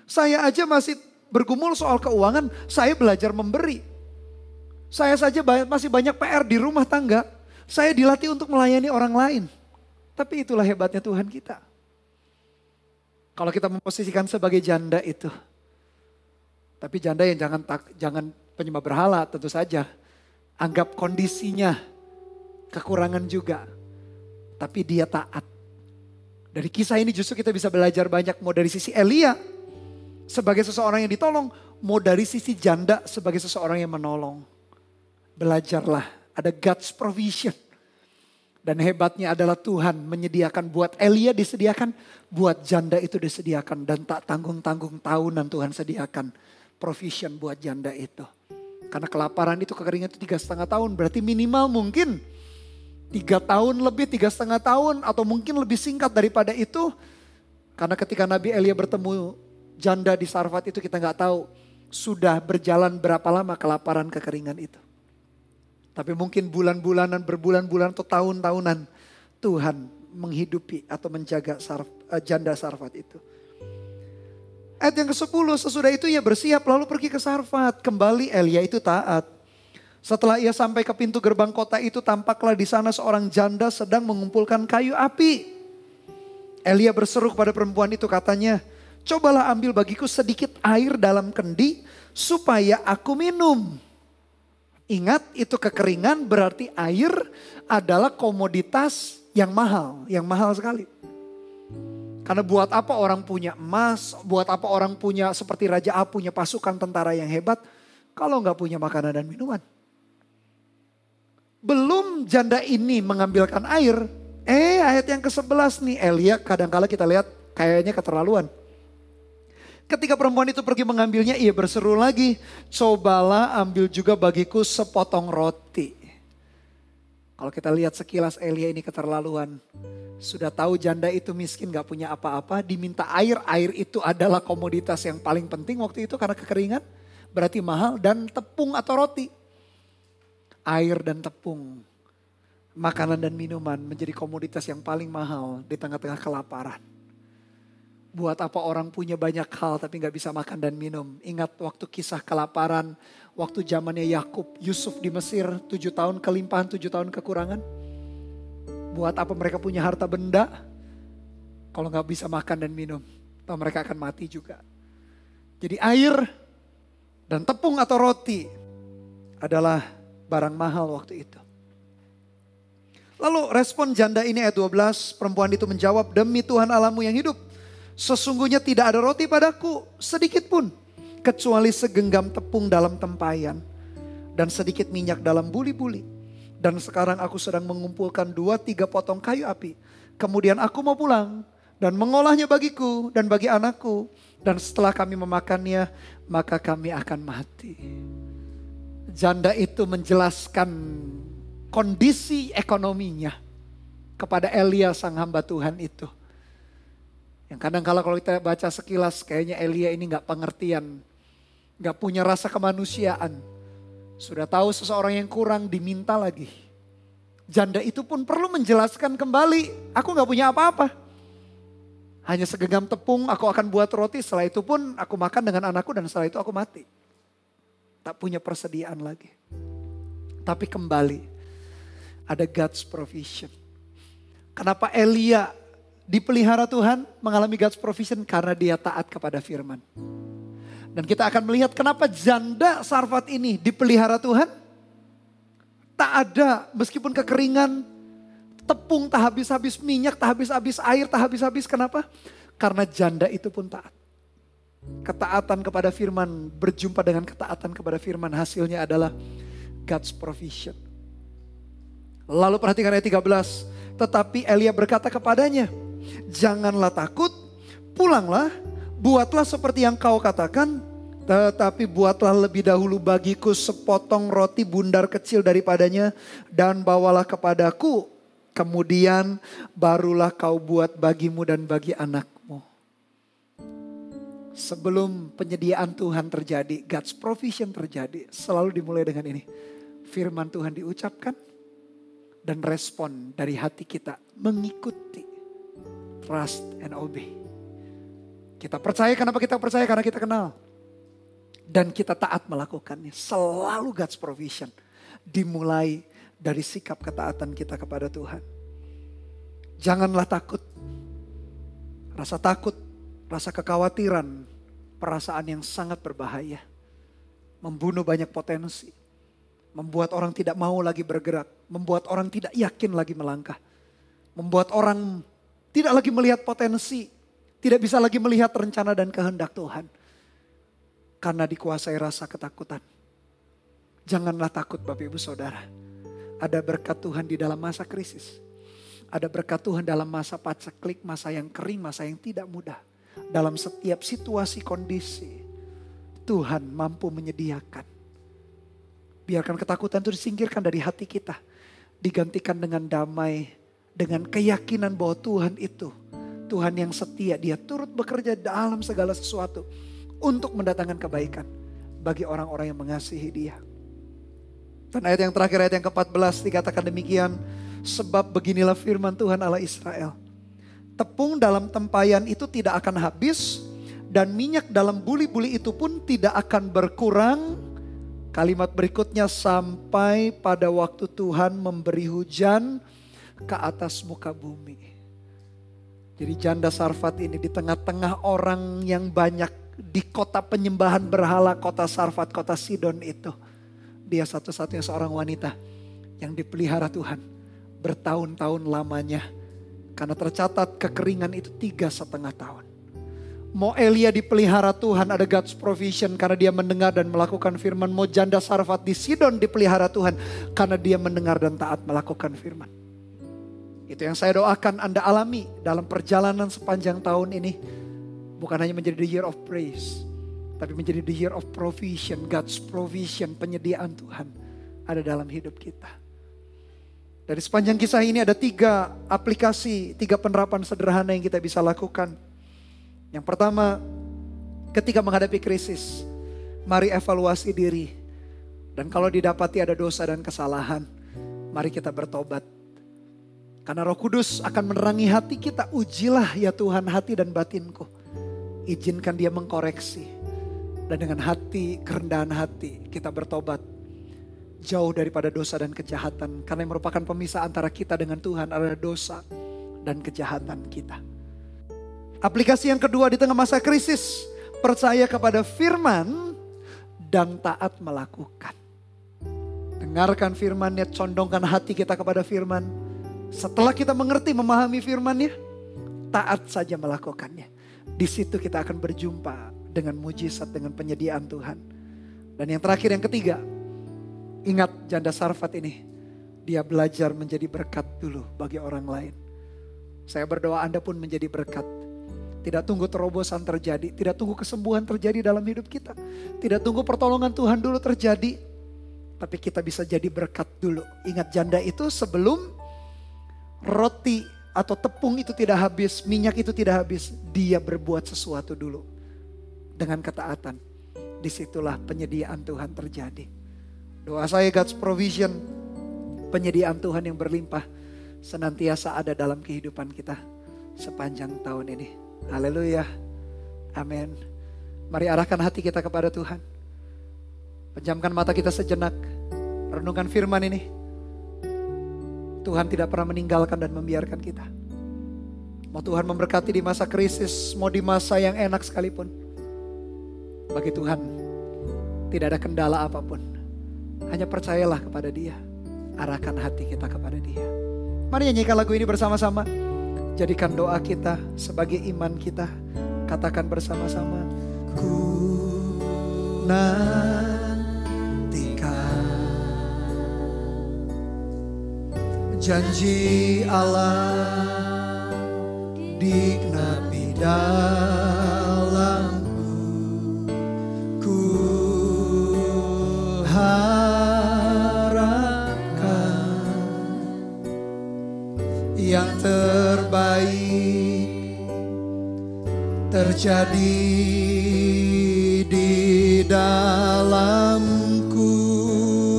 Saya aja masih bergumul soal keuangan, saya belajar memberi. Saya saja masih banyak PR di rumah tangga, saya dilatih untuk melayani orang lain. Tapi itulah hebatnya Tuhan kita. Kalau kita memposisikan sebagai janda itu. Tapi janda yang jangan penyembah berhala tentu saja. Anggap kondisinya kekurangan juga. Tapi dia taat. Dari kisah ini justru kita bisa belajar banyak. Mau dari sisi Elia sebagai seseorang yang ditolong. Mau dari sisi janda sebagai seseorang yang menolong. Belajarlah. Ada God's provision. Dan hebatnya adalah Tuhan menyediakan buat Elia disediakan. Buat janda itu disediakan. Dan tak tanggung-tanggung tahunan Tuhan sediakan provision buat janda itu. Karena kelaparan itu, kekeringan itu 3,5 tahun. Berarti minimal mungkin 3 tahun lebih, 3,5 tahun. Atau mungkin lebih singkat daripada itu. Karena ketika Nabi Elia bertemu janda di Sarfat itu kita gak tahu. Sudah berjalan berapa lama kelaparan kekeringan itu. Tapi mungkin bulan-bulanan, berbulan-bulan atau tahun-tahunan. Tuhan menghidupi atau menjaga janda Sarfat itu. Ayat yang ke-10, sesudah itu ia bersiap lalu pergi ke Sarfat. Kembali Elia itu taat. Setelah ia sampai ke pintu gerbang kota itu, tampaklah di sana seorang janda sedang mengumpulkan kayu api. Elia berseru kepada perempuan itu, katanya, cobalah ambil bagiku sedikit air dalam kendi supaya aku minum. Ingat, itu kekeringan berarti air adalah komoditas yang mahal sekali. Karena buat apa orang punya emas, buat apa orang punya seperti Raja Ahab punya pasukan tentara yang hebat, kalau nggak punya makanan dan minuman. Belum janda ini mengambilkan air, ayat yang ke-11 nih, Elia kadang-kala kita lihat kayaknya keterlaluan. Ketika perempuan itu pergi mengambilnya, ia berseru lagi, cobalah ambil juga bagiku sepotong roti. Kalau kita lihat sekilas Elia ini keterlaluan. Sudah tahu janda itu miskin gak punya apa-apa, diminta air. Air itu adalah komoditas yang paling penting waktu itu karena kekeringan. Berarti mahal, dan tepung atau roti. Air dan tepung, makanan dan minuman menjadi komoditas yang paling mahal di tengah-tengah kelaparan. Buat apa orang punya banyak hal tapi gak bisa makan dan minum. Ingat waktu kisah kelaparan, waktu zamannya Yakub, Yusuf di Mesir, 7 tahun kelimpahan, 7 tahun kekurangan. Buat apa mereka punya harta benda kalau gak bisa makan dan minum. Atau mereka akan mati juga. Jadi air dan tepung atau roti adalah barang mahal waktu itu. Lalu respon janda ini ayat 12, perempuan itu menjawab, demi Tuhan Allahmu yang hidup, sesungguhnya tidak ada roti padaku sedikit pun, kecuali segenggam tepung dalam tempayan dan sedikit minyak dalam buli-buli. Dan sekarang aku sedang mengumpulkan 2-3 potong kayu api. Kemudian aku mau pulang dan mengolahnya bagiku dan bagi anakku. Dan setelah kami memakannya, maka kami akan mati. Janda itu menjelaskan kondisi ekonominya kepada Elia sang hamba Tuhan itu. Yang kadang-kala kalau kita baca sekilas kayaknya Elia ini gak pengertian. Gak punya rasa kemanusiaan. Sudah tahu seseorang yang kurang diminta lagi. Janda itu pun perlu menjelaskan kembali. Aku gak punya apa-apa. Hanya segenggam tepung aku akan buat roti. Setelah itu pun aku makan dengan anakku dan setelah itu aku mati. Tak punya persediaan lagi. Tapi kembali ada God's provision. Kenapa Elia dipelihara Tuhan mengalami God's provision? Karena dia taat kepada firman. Dan kita akan melihat kenapa janda Sarfat ini dipelihara Tuhan. Tak ada meskipun kekeringan, tepung tak habis-habis, minyak tak habis-habis, air tak habis-habis. Kenapa? Karena janda itu pun taat. Ketaatan kepada firman berjumpa dengan ketaatan kepada firman, hasilnya adalah God's provision. Lalu perhatikan ayat 13. Tetapi Elia berkata kepadanya, janganlah takut, pulanglah, buatlah seperti yang kau katakan, tetapi buatlah lebih dahulu bagiku sepotong roti bundar kecil daripadanya dan bawalah kepadaku. Kemudian barulah kau buat bagimu dan bagi anakmu. Sebelum penyediaan Tuhan terjadi, God's provision terjadi, selalu dimulai dengan ini. Firman Tuhan diucapkan, dan respon dari hati kita mengikuti. Trust and obey. Kita percaya kenapa kita percaya? Karena kita kenal. Dan kita taat melakukannya. Selalu God's provision. Dimulai dari sikap ketaatan kita kepada Tuhan. Janganlah takut. Rasa takut, rasa kekhawatiran, perasaan yang sangat berbahaya. Membunuh banyak potensi. Membuat orang tidak mau lagi bergerak. Membuat orang tidak yakin lagi melangkah. Membuat orang tidak lagi melihat potensi. Tidak bisa lagi melihat rencana dan kehendak Tuhan. Karena dikuasai rasa ketakutan. Janganlah takut Bapak Ibu Saudara. Ada berkat Tuhan di dalam masa krisis. Ada berkat Tuhan dalam masa paceklik, masa yang kering, masa yang tidak mudah. Dalam setiap situasi kondisi. Tuhan mampu menyediakan. Biarkan ketakutan itu disingkirkan dari hati kita. Digantikan dengan damai. Dengan keyakinan bahwa Tuhan itu. Tuhan yang setia. Dia turut bekerja dalam segala sesuatu. Untuk mendatangkan kebaikan. Bagi orang-orang yang mengasihi Dia. Dan ayat yang terakhir, ayat yang ke-14 dikatakan demikian. Sebab beginilah firman Tuhan Allah Israel. Tepung dalam tempayan itu tidak akan habis. Dan minyak dalam buli-buli itu pun tidak akan berkurang. Kalimat berikutnya, sampai pada waktu Tuhan memberi hujan ke atas muka bumi. Jadi janda Sarfat ini di tengah-tengah orang yang banyak di kota penyembahan berhala, kota Sarfat, kota Sidon itu. Dia satu-satunya seorang wanita yang dipelihara Tuhan bertahun-tahun lamanya. Karena tercatat kekeringan itu 3,5 tahun. Mau Elia dipelihara Tuhan, ada God's provision karena dia mendengar dan melakukan firman. Mau janda Sarfat di Sidon dipelihara Tuhan karena dia mendengar dan taat melakukan firman. Itu yang saya doakan Anda alami dalam perjalanan sepanjang tahun ini. Bukan hanya menjadi the year of praise. Tapi menjadi the year of provision. God's provision, penyediaan Tuhan ada dalam hidup kita. Dari sepanjang kisah ini ada 3 aplikasi, 3 penerapan sederhana yang kita bisa lakukan. Yang pertama, ketika menghadapi krisis, mari evaluasi diri. Dan kalau didapati ada dosa dan kesalahan, mari kita bertobat. Karena Roh Kudus akan menerangi hati kita. Ujilah ya Tuhan hati dan batinku. Izinkan Dia mengkoreksi. Dan dengan hati, kerendahan hati, kita bertobat. Jauh daripada dosa dan kejahatan. Karena yang merupakan pemisah antara kita dengan Tuhan adalah dosa dan kejahatan kita. Aplikasi yang kedua di tengah masa krisis. Percaya kepada firman dan taat melakukan. Dengarkan firman-Nya, condongkan hati kita kepada firman. Setelah kita mengerti, memahami firman-Nya, taat saja melakukannya. Di situ kita akan berjumpa dengan mujizat, dengan penyediaan Tuhan. Dan yang terakhir, yang ketiga, ingat janda Sarfat ini, dia belajar menjadi berkat dulu bagi orang lain. Saya berdoa Anda pun menjadi berkat. Tidak tunggu terobosan terjadi, tidak tunggu kesembuhan terjadi dalam hidup kita. Tidak tunggu pertolongan Tuhan dulu terjadi, tapi kita bisa jadi berkat dulu. Ingat janda itu sebelum roti atau tepung itu tidak habis, minyak itu tidak habis, dia berbuat sesuatu dulu. Dengan ketaatan, disitulah penyediaan Tuhan terjadi. Doa saya God's provision, penyediaan Tuhan yang berlimpah, senantiasa ada dalam kehidupan kita sepanjang tahun ini. Haleluya, amin. Mari arahkan hati kita kepada Tuhan. Pejamkan mata kita sejenak, renungkan firman ini. Tuhan tidak pernah meninggalkan dan membiarkan kita. Mau Tuhan memberkati di masa krisis, mau di masa yang enak sekalipun. Bagi Tuhan tidak ada kendala apapun. Hanya percayalah kepada Dia. Arahkan hati kita kepada Dia. Mari nyanyikan lagu ini bersama-sama. Jadikan doa kita sebagai iman kita. Katakan bersama-sama. Ku nantikan janji Allah digenapi dalamku. Ku harapkan yang terbaik terjadi di dalamku.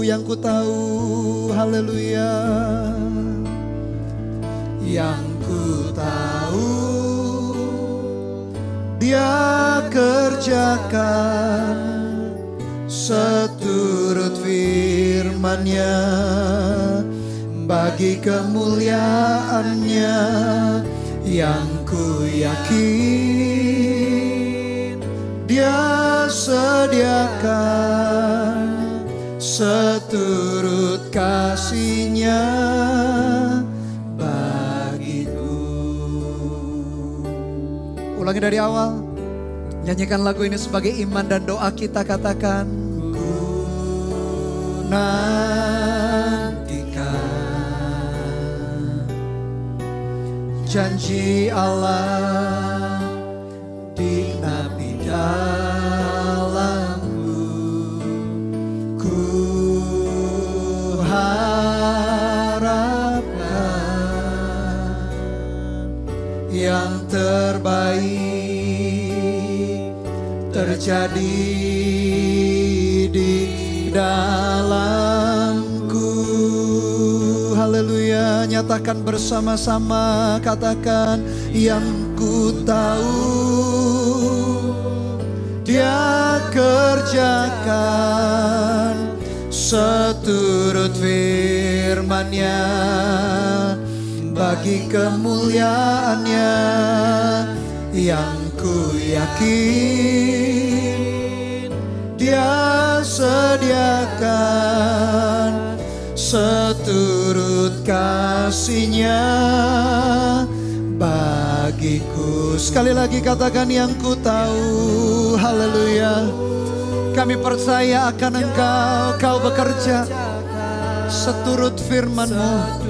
Yang ku tahu, haleluya, yang ku tahu Dia kerjakan seturut firman-Nya bagi kemuliaan-Nya yang ku yakin Dia sediakan seturut kasih-Nya bagiku. Ulangi dari awal. Nyanyikan lagu ini sebagai iman dan doa kita, katakan. Ku nantikan janji Allah digenapi dalamku. Ku harapkan yang terbaik terjadi di dalamku. Haleluya, nyatakan bersama-sama, katakan yang ku tahu Dia kerjakan seturut firman-Nya bagi kemuliaan-Nya yang ku yakin Dia sediakan seturut kasih-Nya bagiku. Sekali lagi katakan yang ku tahu. Haleluya. Kami percaya akan Engkau, Kau bekerja seturut firman-Mu.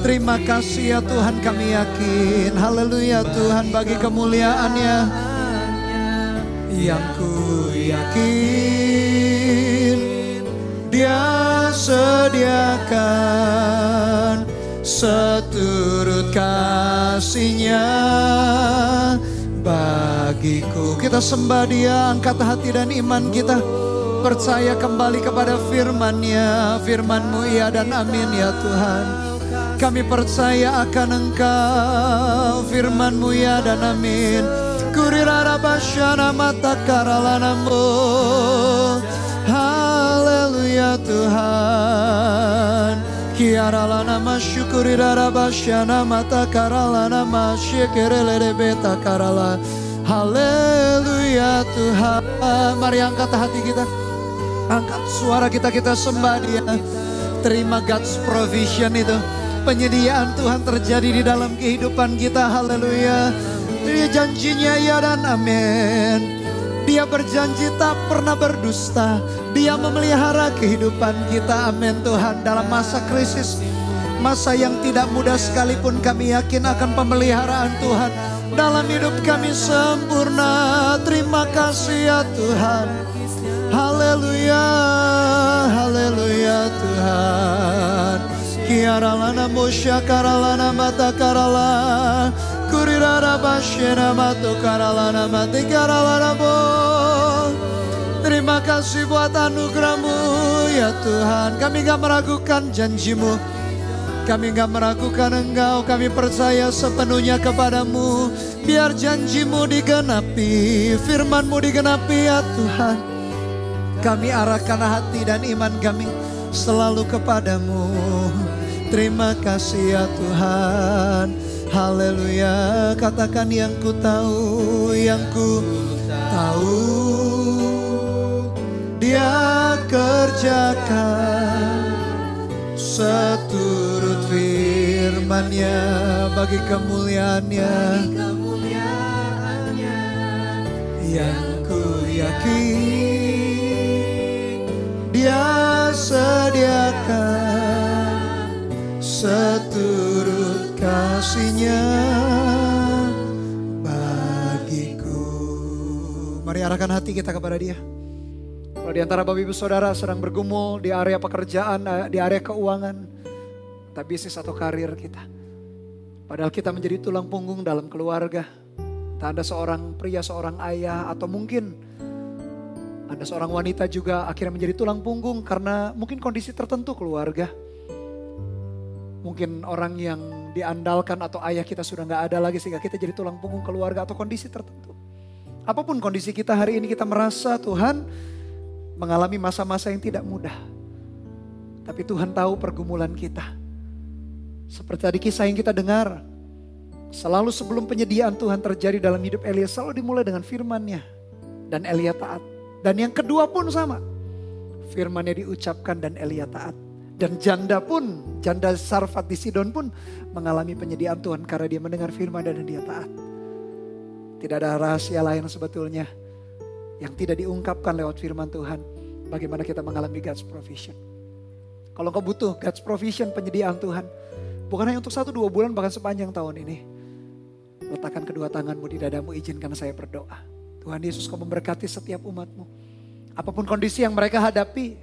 Terima kasih ya Tuhan, kami yakin. Haleluya Tuhan, bagi kemuliaan-Nya yang ku yakin Dia sediakan seturut kasih-Nya bagiku. Kita sembah Dia, angkat hati dan iman kita. Percaya kembali kepada firman-Nya. Firman-Mu ya dan amin ya Tuhan. Kami percaya akan Engkau, firman-Mu ya dan amin. Kurirara basyana mata karalanamu. Haleluya Tuhan. Kiaralana masyukurirara basyana mata karalana masyikerele beta karala. Haleluya Tuhan. Mari angkat hati kita, angkat suara kita, kita sembah Dia. Terima God's provision itu. Penyediaan Tuhan terjadi di dalam kehidupan kita. Haleluya. Dia janjinya ya dan amin. Dia berjanji tak pernah berdusta. Dia memelihara kehidupan kita. Amin Tuhan. Dalam masa krisis, masa yang tidak mudah sekalipun, kami yakin akan pemeliharaan Tuhan dalam hidup kami sempurna. Terima kasih ya Tuhan. Haleluya. Haleluya Tuhan. Kiaralana musya karalana mata karala. Kurirara basyena matu karalana mati karalana bo. Terima kasih buat anugerah-Mu ya Tuhan. Kami gak meragukan janji-Mu. Kami gak meragukan Engkau. Kami percaya sepenuhnya kepada-Mu. Biar janji-Mu digenapi, firman-Mu digenapi ya Tuhan. Kami arahkan hati dan iman kami selalu kepada-Mu. Terima kasih ya Tuhan. Haleluya. Katakan yang ku tahu, yang ku tahu Dia kerjakan seturut firman-Nya bagi kemuliaan-Nya yang ku yakin Dia sediakan seturut kasih-Nya bagiku. Mari arahkan hati kita kepada Dia. Kalau di antara Bapak Ibu Saudara sedang bergumul di area pekerjaan, di area keuangan, entah bisnis atau karir kita. Padahal kita menjadi tulang punggung dalam keluarga. Entah Anda seorang pria, seorang ayah, atau mungkin Anda seorang wanita juga akhirnya menjadi tulang punggung karena mungkin kondisi tertentu keluarga. Mungkin orang yang diandalkan atau ayah kita sudah gak ada lagi sehingga kita jadi tulang punggung keluarga atau kondisi tertentu. Apapun kondisi kita hari ini, kita merasa Tuhan mengalami masa-masa yang tidak mudah. Tapi Tuhan tahu pergumulan kita. Seperti tadi kisah yang kita dengar, selalu sebelum penyediaan Tuhan terjadi dalam hidup Elia, selalu dimulai dengan firman-Nya. Dan Elia taat. Dan yang kedua pun sama. Firman-Nya diucapkan dan Elia taat. Dan janda Sarfat di Sidon pun mengalami penyediaan Tuhan karena dia mendengar firman dan dia taat. Tidak ada rahasia lain sebetulnya yang tidak diungkapkan lewat firman Tuhan. Bagaimana kita mengalami God's provision. Kalau kau butuh God's provision, penyediaan Tuhan. Bukan hanya untuk 1-2 bulan, bahkan sepanjang tahun ini. Letakkan kedua tanganmu di dadamu, izinkan saya berdoa. Tuhan Yesus, kau memberkati setiap umatmu. Apapun kondisi yang mereka hadapi,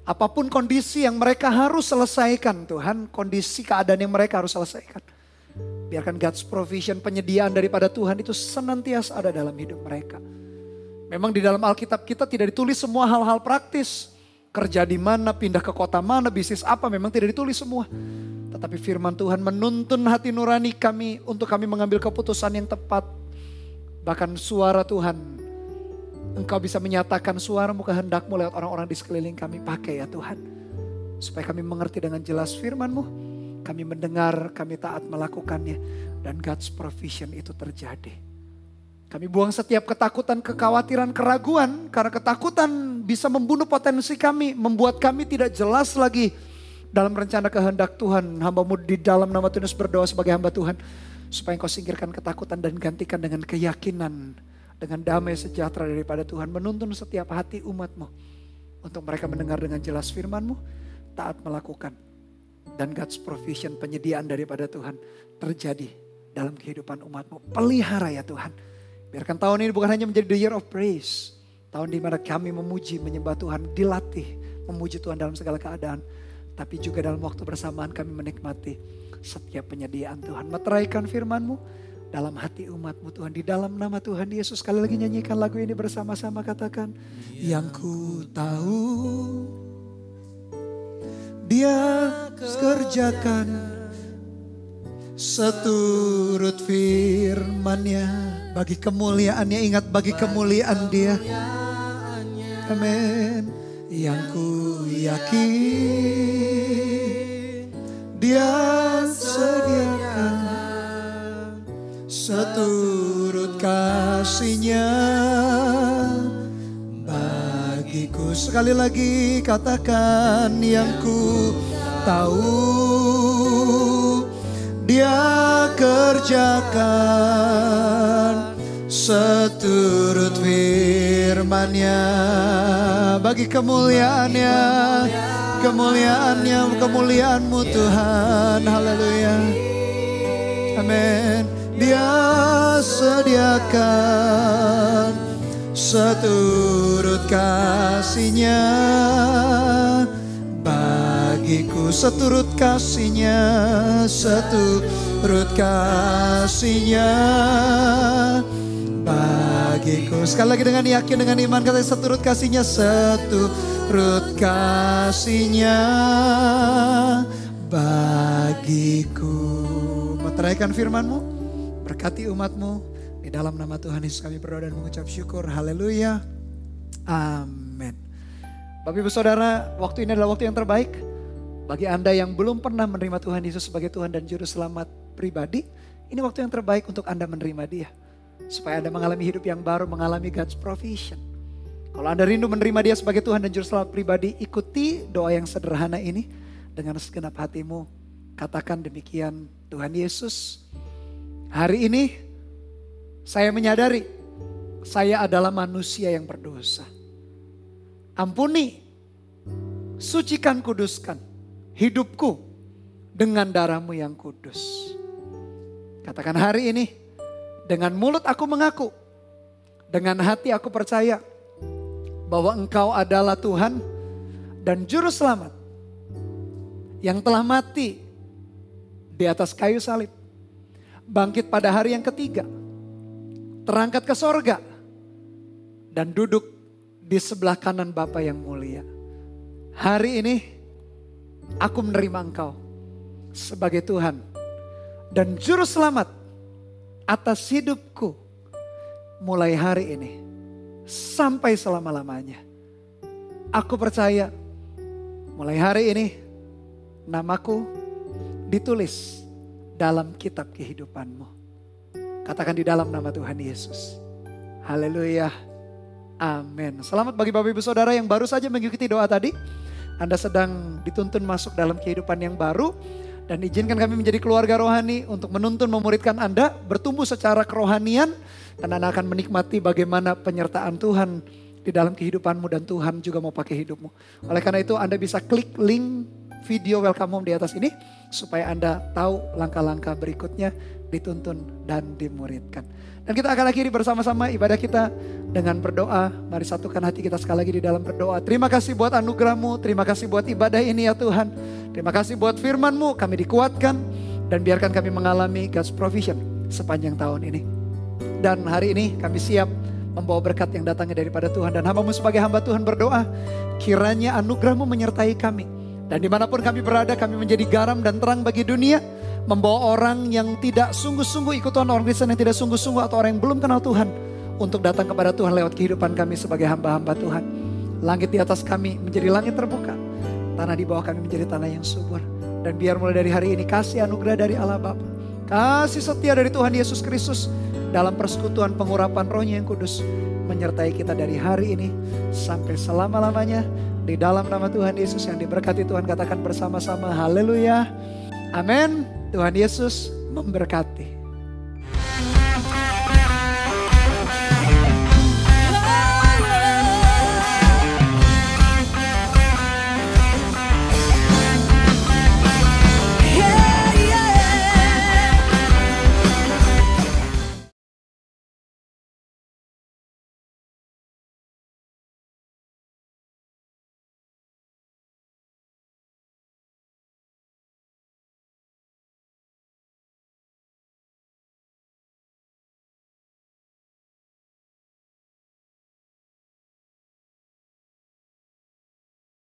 apapun kondisi yang mereka harus selesaikan, Tuhan, kondisi keadaan yang mereka harus selesaikan. Biarkan God's provision, penyediaan daripada Tuhan itu senantiasa ada dalam hidup mereka. Memang di dalam Alkitab kita tidak ditulis semua hal-hal praktis. Kerja di mana, pindah ke kota mana, bisnis apa, memang tidak ditulis semua. Tetapi firman Tuhan menuntun hati nurani kami untuk kami mengambil keputusan yang tepat. Bahkan suara Tuhan, Engkau bisa menyatakan suara-Mu, kehendak-Mu lewat orang-orang di sekeliling kami. Pakai ya Tuhan. Supaya kami mengerti dengan jelas firman-Mu. Kami mendengar, kami taat melakukannya. Dan God's provision itu terjadi. Kami buang setiap ketakutan, kekhawatiran, keraguan. Karena ketakutan bisa membunuh potensi kami. Membuat kami tidak jelas lagi dalam rencana kehendak Tuhan. Hamba-Mu di dalam nama Tuhan berdoa sebagai hamba Tuhan. Supaya Engkau singkirkan ketakutan dan gantikan dengan keyakinan. Dengan damai sejahtera daripada Tuhan. Menuntun setiap hati umat-Mu. Untuk mereka mendengar dengan jelas firman-Mu. Taat melakukan. Dan God's provision, penyediaan daripada Tuhan terjadi dalam kehidupan umat-Mu. Pelihara ya Tuhan. Biarkan tahun ini bukan hanya menjadi the year of praise. Tahun di mana kami memuji, menyembah Tuhan, dilatih memuji Tuhan dalam segala keadaan. Tapi juga dalam waktu bersamaan kami menikmati setiap penyediaan Tuhan. Meteraikan firman-Mu dalam hati umat-Mu Tuhan. Di dalam nama Tuhan Yesus. Sekali lagi nyanyikan lagu ini bersama-sama, katakan. Yang ku tahu Dia kerjakan seturut firman-Nya. Bagi kemuliaan-Nya, ingat bagi kemuliaan Dia. Amin. Yang ku yakin Dia sediakan seturut kasih-Nya bagiku. Sekali lagi katakan, yang ku tahu Dia kerjakan seturut firman-Nya. Bagi kemuliaan-Nya, kemuliaan-Nya, kemuliaan-Mu Tuhan. Haleluya. Amin. Dia sediakan seturut kasih-Nya bagiku. Seturut kasih-Nya, seturut kasih-Nya bagiku. Sekali lagi dengan yakin, dengan iman, kata seturut kasih-Nya, seturut kasih-Nya bagiku. Meteraikan firman-Mu, berkati umat-Mu. Di dalam nama Tuhan Yesus kami berdoa dan mengucap syukur. Haleluya. Amin. Bapak Ibu Saudara, waktu ini adalah waktu yang terbaik. Bagi Anda yang belum pernah menerima Tuhan Yesus sebagai Tuhan dan Juru Selamat pribadi, ini waktu yang terbaik untuk Anda menerima Dia. Supaya Anda mengalami hidup yang baru, mengalami God's provision. Kalau Anda rindu menerima Dia sebagai Tuhan dan Juru Selamat pribadi, ikuti doa yang sederhana ini dengan segenap hatimu. Katakan demikian, Tuhan Yesus, hari ini saya menyadari saya adalah manusia yang berdosa. Ampuni, sucikan, kuduskan hidupku dengan darah-Mu yang kudus. Katakan hari ini, dengan mulut aku mengaku, dengan hati aku percaya bahwa Engkau adalah Tuhan dan Juru Selamat yang telah mati di atas kayu salib, bangkit pada hari yang ketiga, terangkat ke sorga, dan duduk di sebelah kanan Bapa yang mulia. Hari ini aku menerima Engkau sebagai Tuhan dan Juru Selamat atas hidupku mulai hari ini sampai selama-lamanya. Aku percaya mulai hari ini namaku ditulis dalam kitab kehidupanmu. Katakan di dalam nama Tuhan Yesus. Haleluya. Amin. Selamat bagi Bapak Ibu Saudara yang baru saja mengikuti doa tadi. Anda sedang dituntun masuk dalam kehidupan yang baru. Dan izinkan kami menjadi keluarga rohani untuk menuntun memuridkan Anda bertumbuh secara kerohanian. Dan Anda akan menikmati bagaimana penyertaan Tuhan di dalam kehidupanmu dan Tuhan juga mau pakai hidupmu. Oleh karena itu Anda bisa klik link video welcome home di atas ini supaya Anda tahu langkah-langkah berikutnya dituntun dan dimuridkan. Dan kita akan akhiri bersama-sama ibadah kita dengan berdoa. Mari satukan hati kita sekali lagi di dalam berdoa. Terima kasih buat anugerah-Mu, terima kasih buat ibadah ini ya Tuhan. Terima kasih buat firman-Mu, kami dikuatkan dan biarkan kami mengalami God's provision sepanjang tahun ini. Dan hari ini kami siap membawa berkat yang datangnya daripada Tuhan. Dan hamba-Mu sebagai hamba Tuhan berdoa, kiranya anugerah-Mu menyertai kami. Dan dimanapun kami berada, kami menjadi garam dan terang bagi dunia. Membawa orang yang tidak sungguh-sungguh ikut Tuhan, orang Kristen yang tidak sungguh-sungguh atau orang yang belum kenal Tuhan. Untuk datang kepada Tuhan lewat kehidupan kami sebagai hamba-hamba Tuhan. Langit di atas kami menjadi langit terbuka. Tanah di bawah kami menjadi tanah yang subur. Dan biar mulai dari hari ini kasih anugerah dari Allah Bapa, kasih setia dari Tuhan Yesus Kristus dalam persekutuan pengurapan Roh-Nya yang kudus menyertai kita dari hari ini sampai selama-lamanya. Di dalam nama Tuhan Yesus yang diberkati Tuhan, katakan bersama-sama haleluya. Amin. Tuhan Yesus memberkati.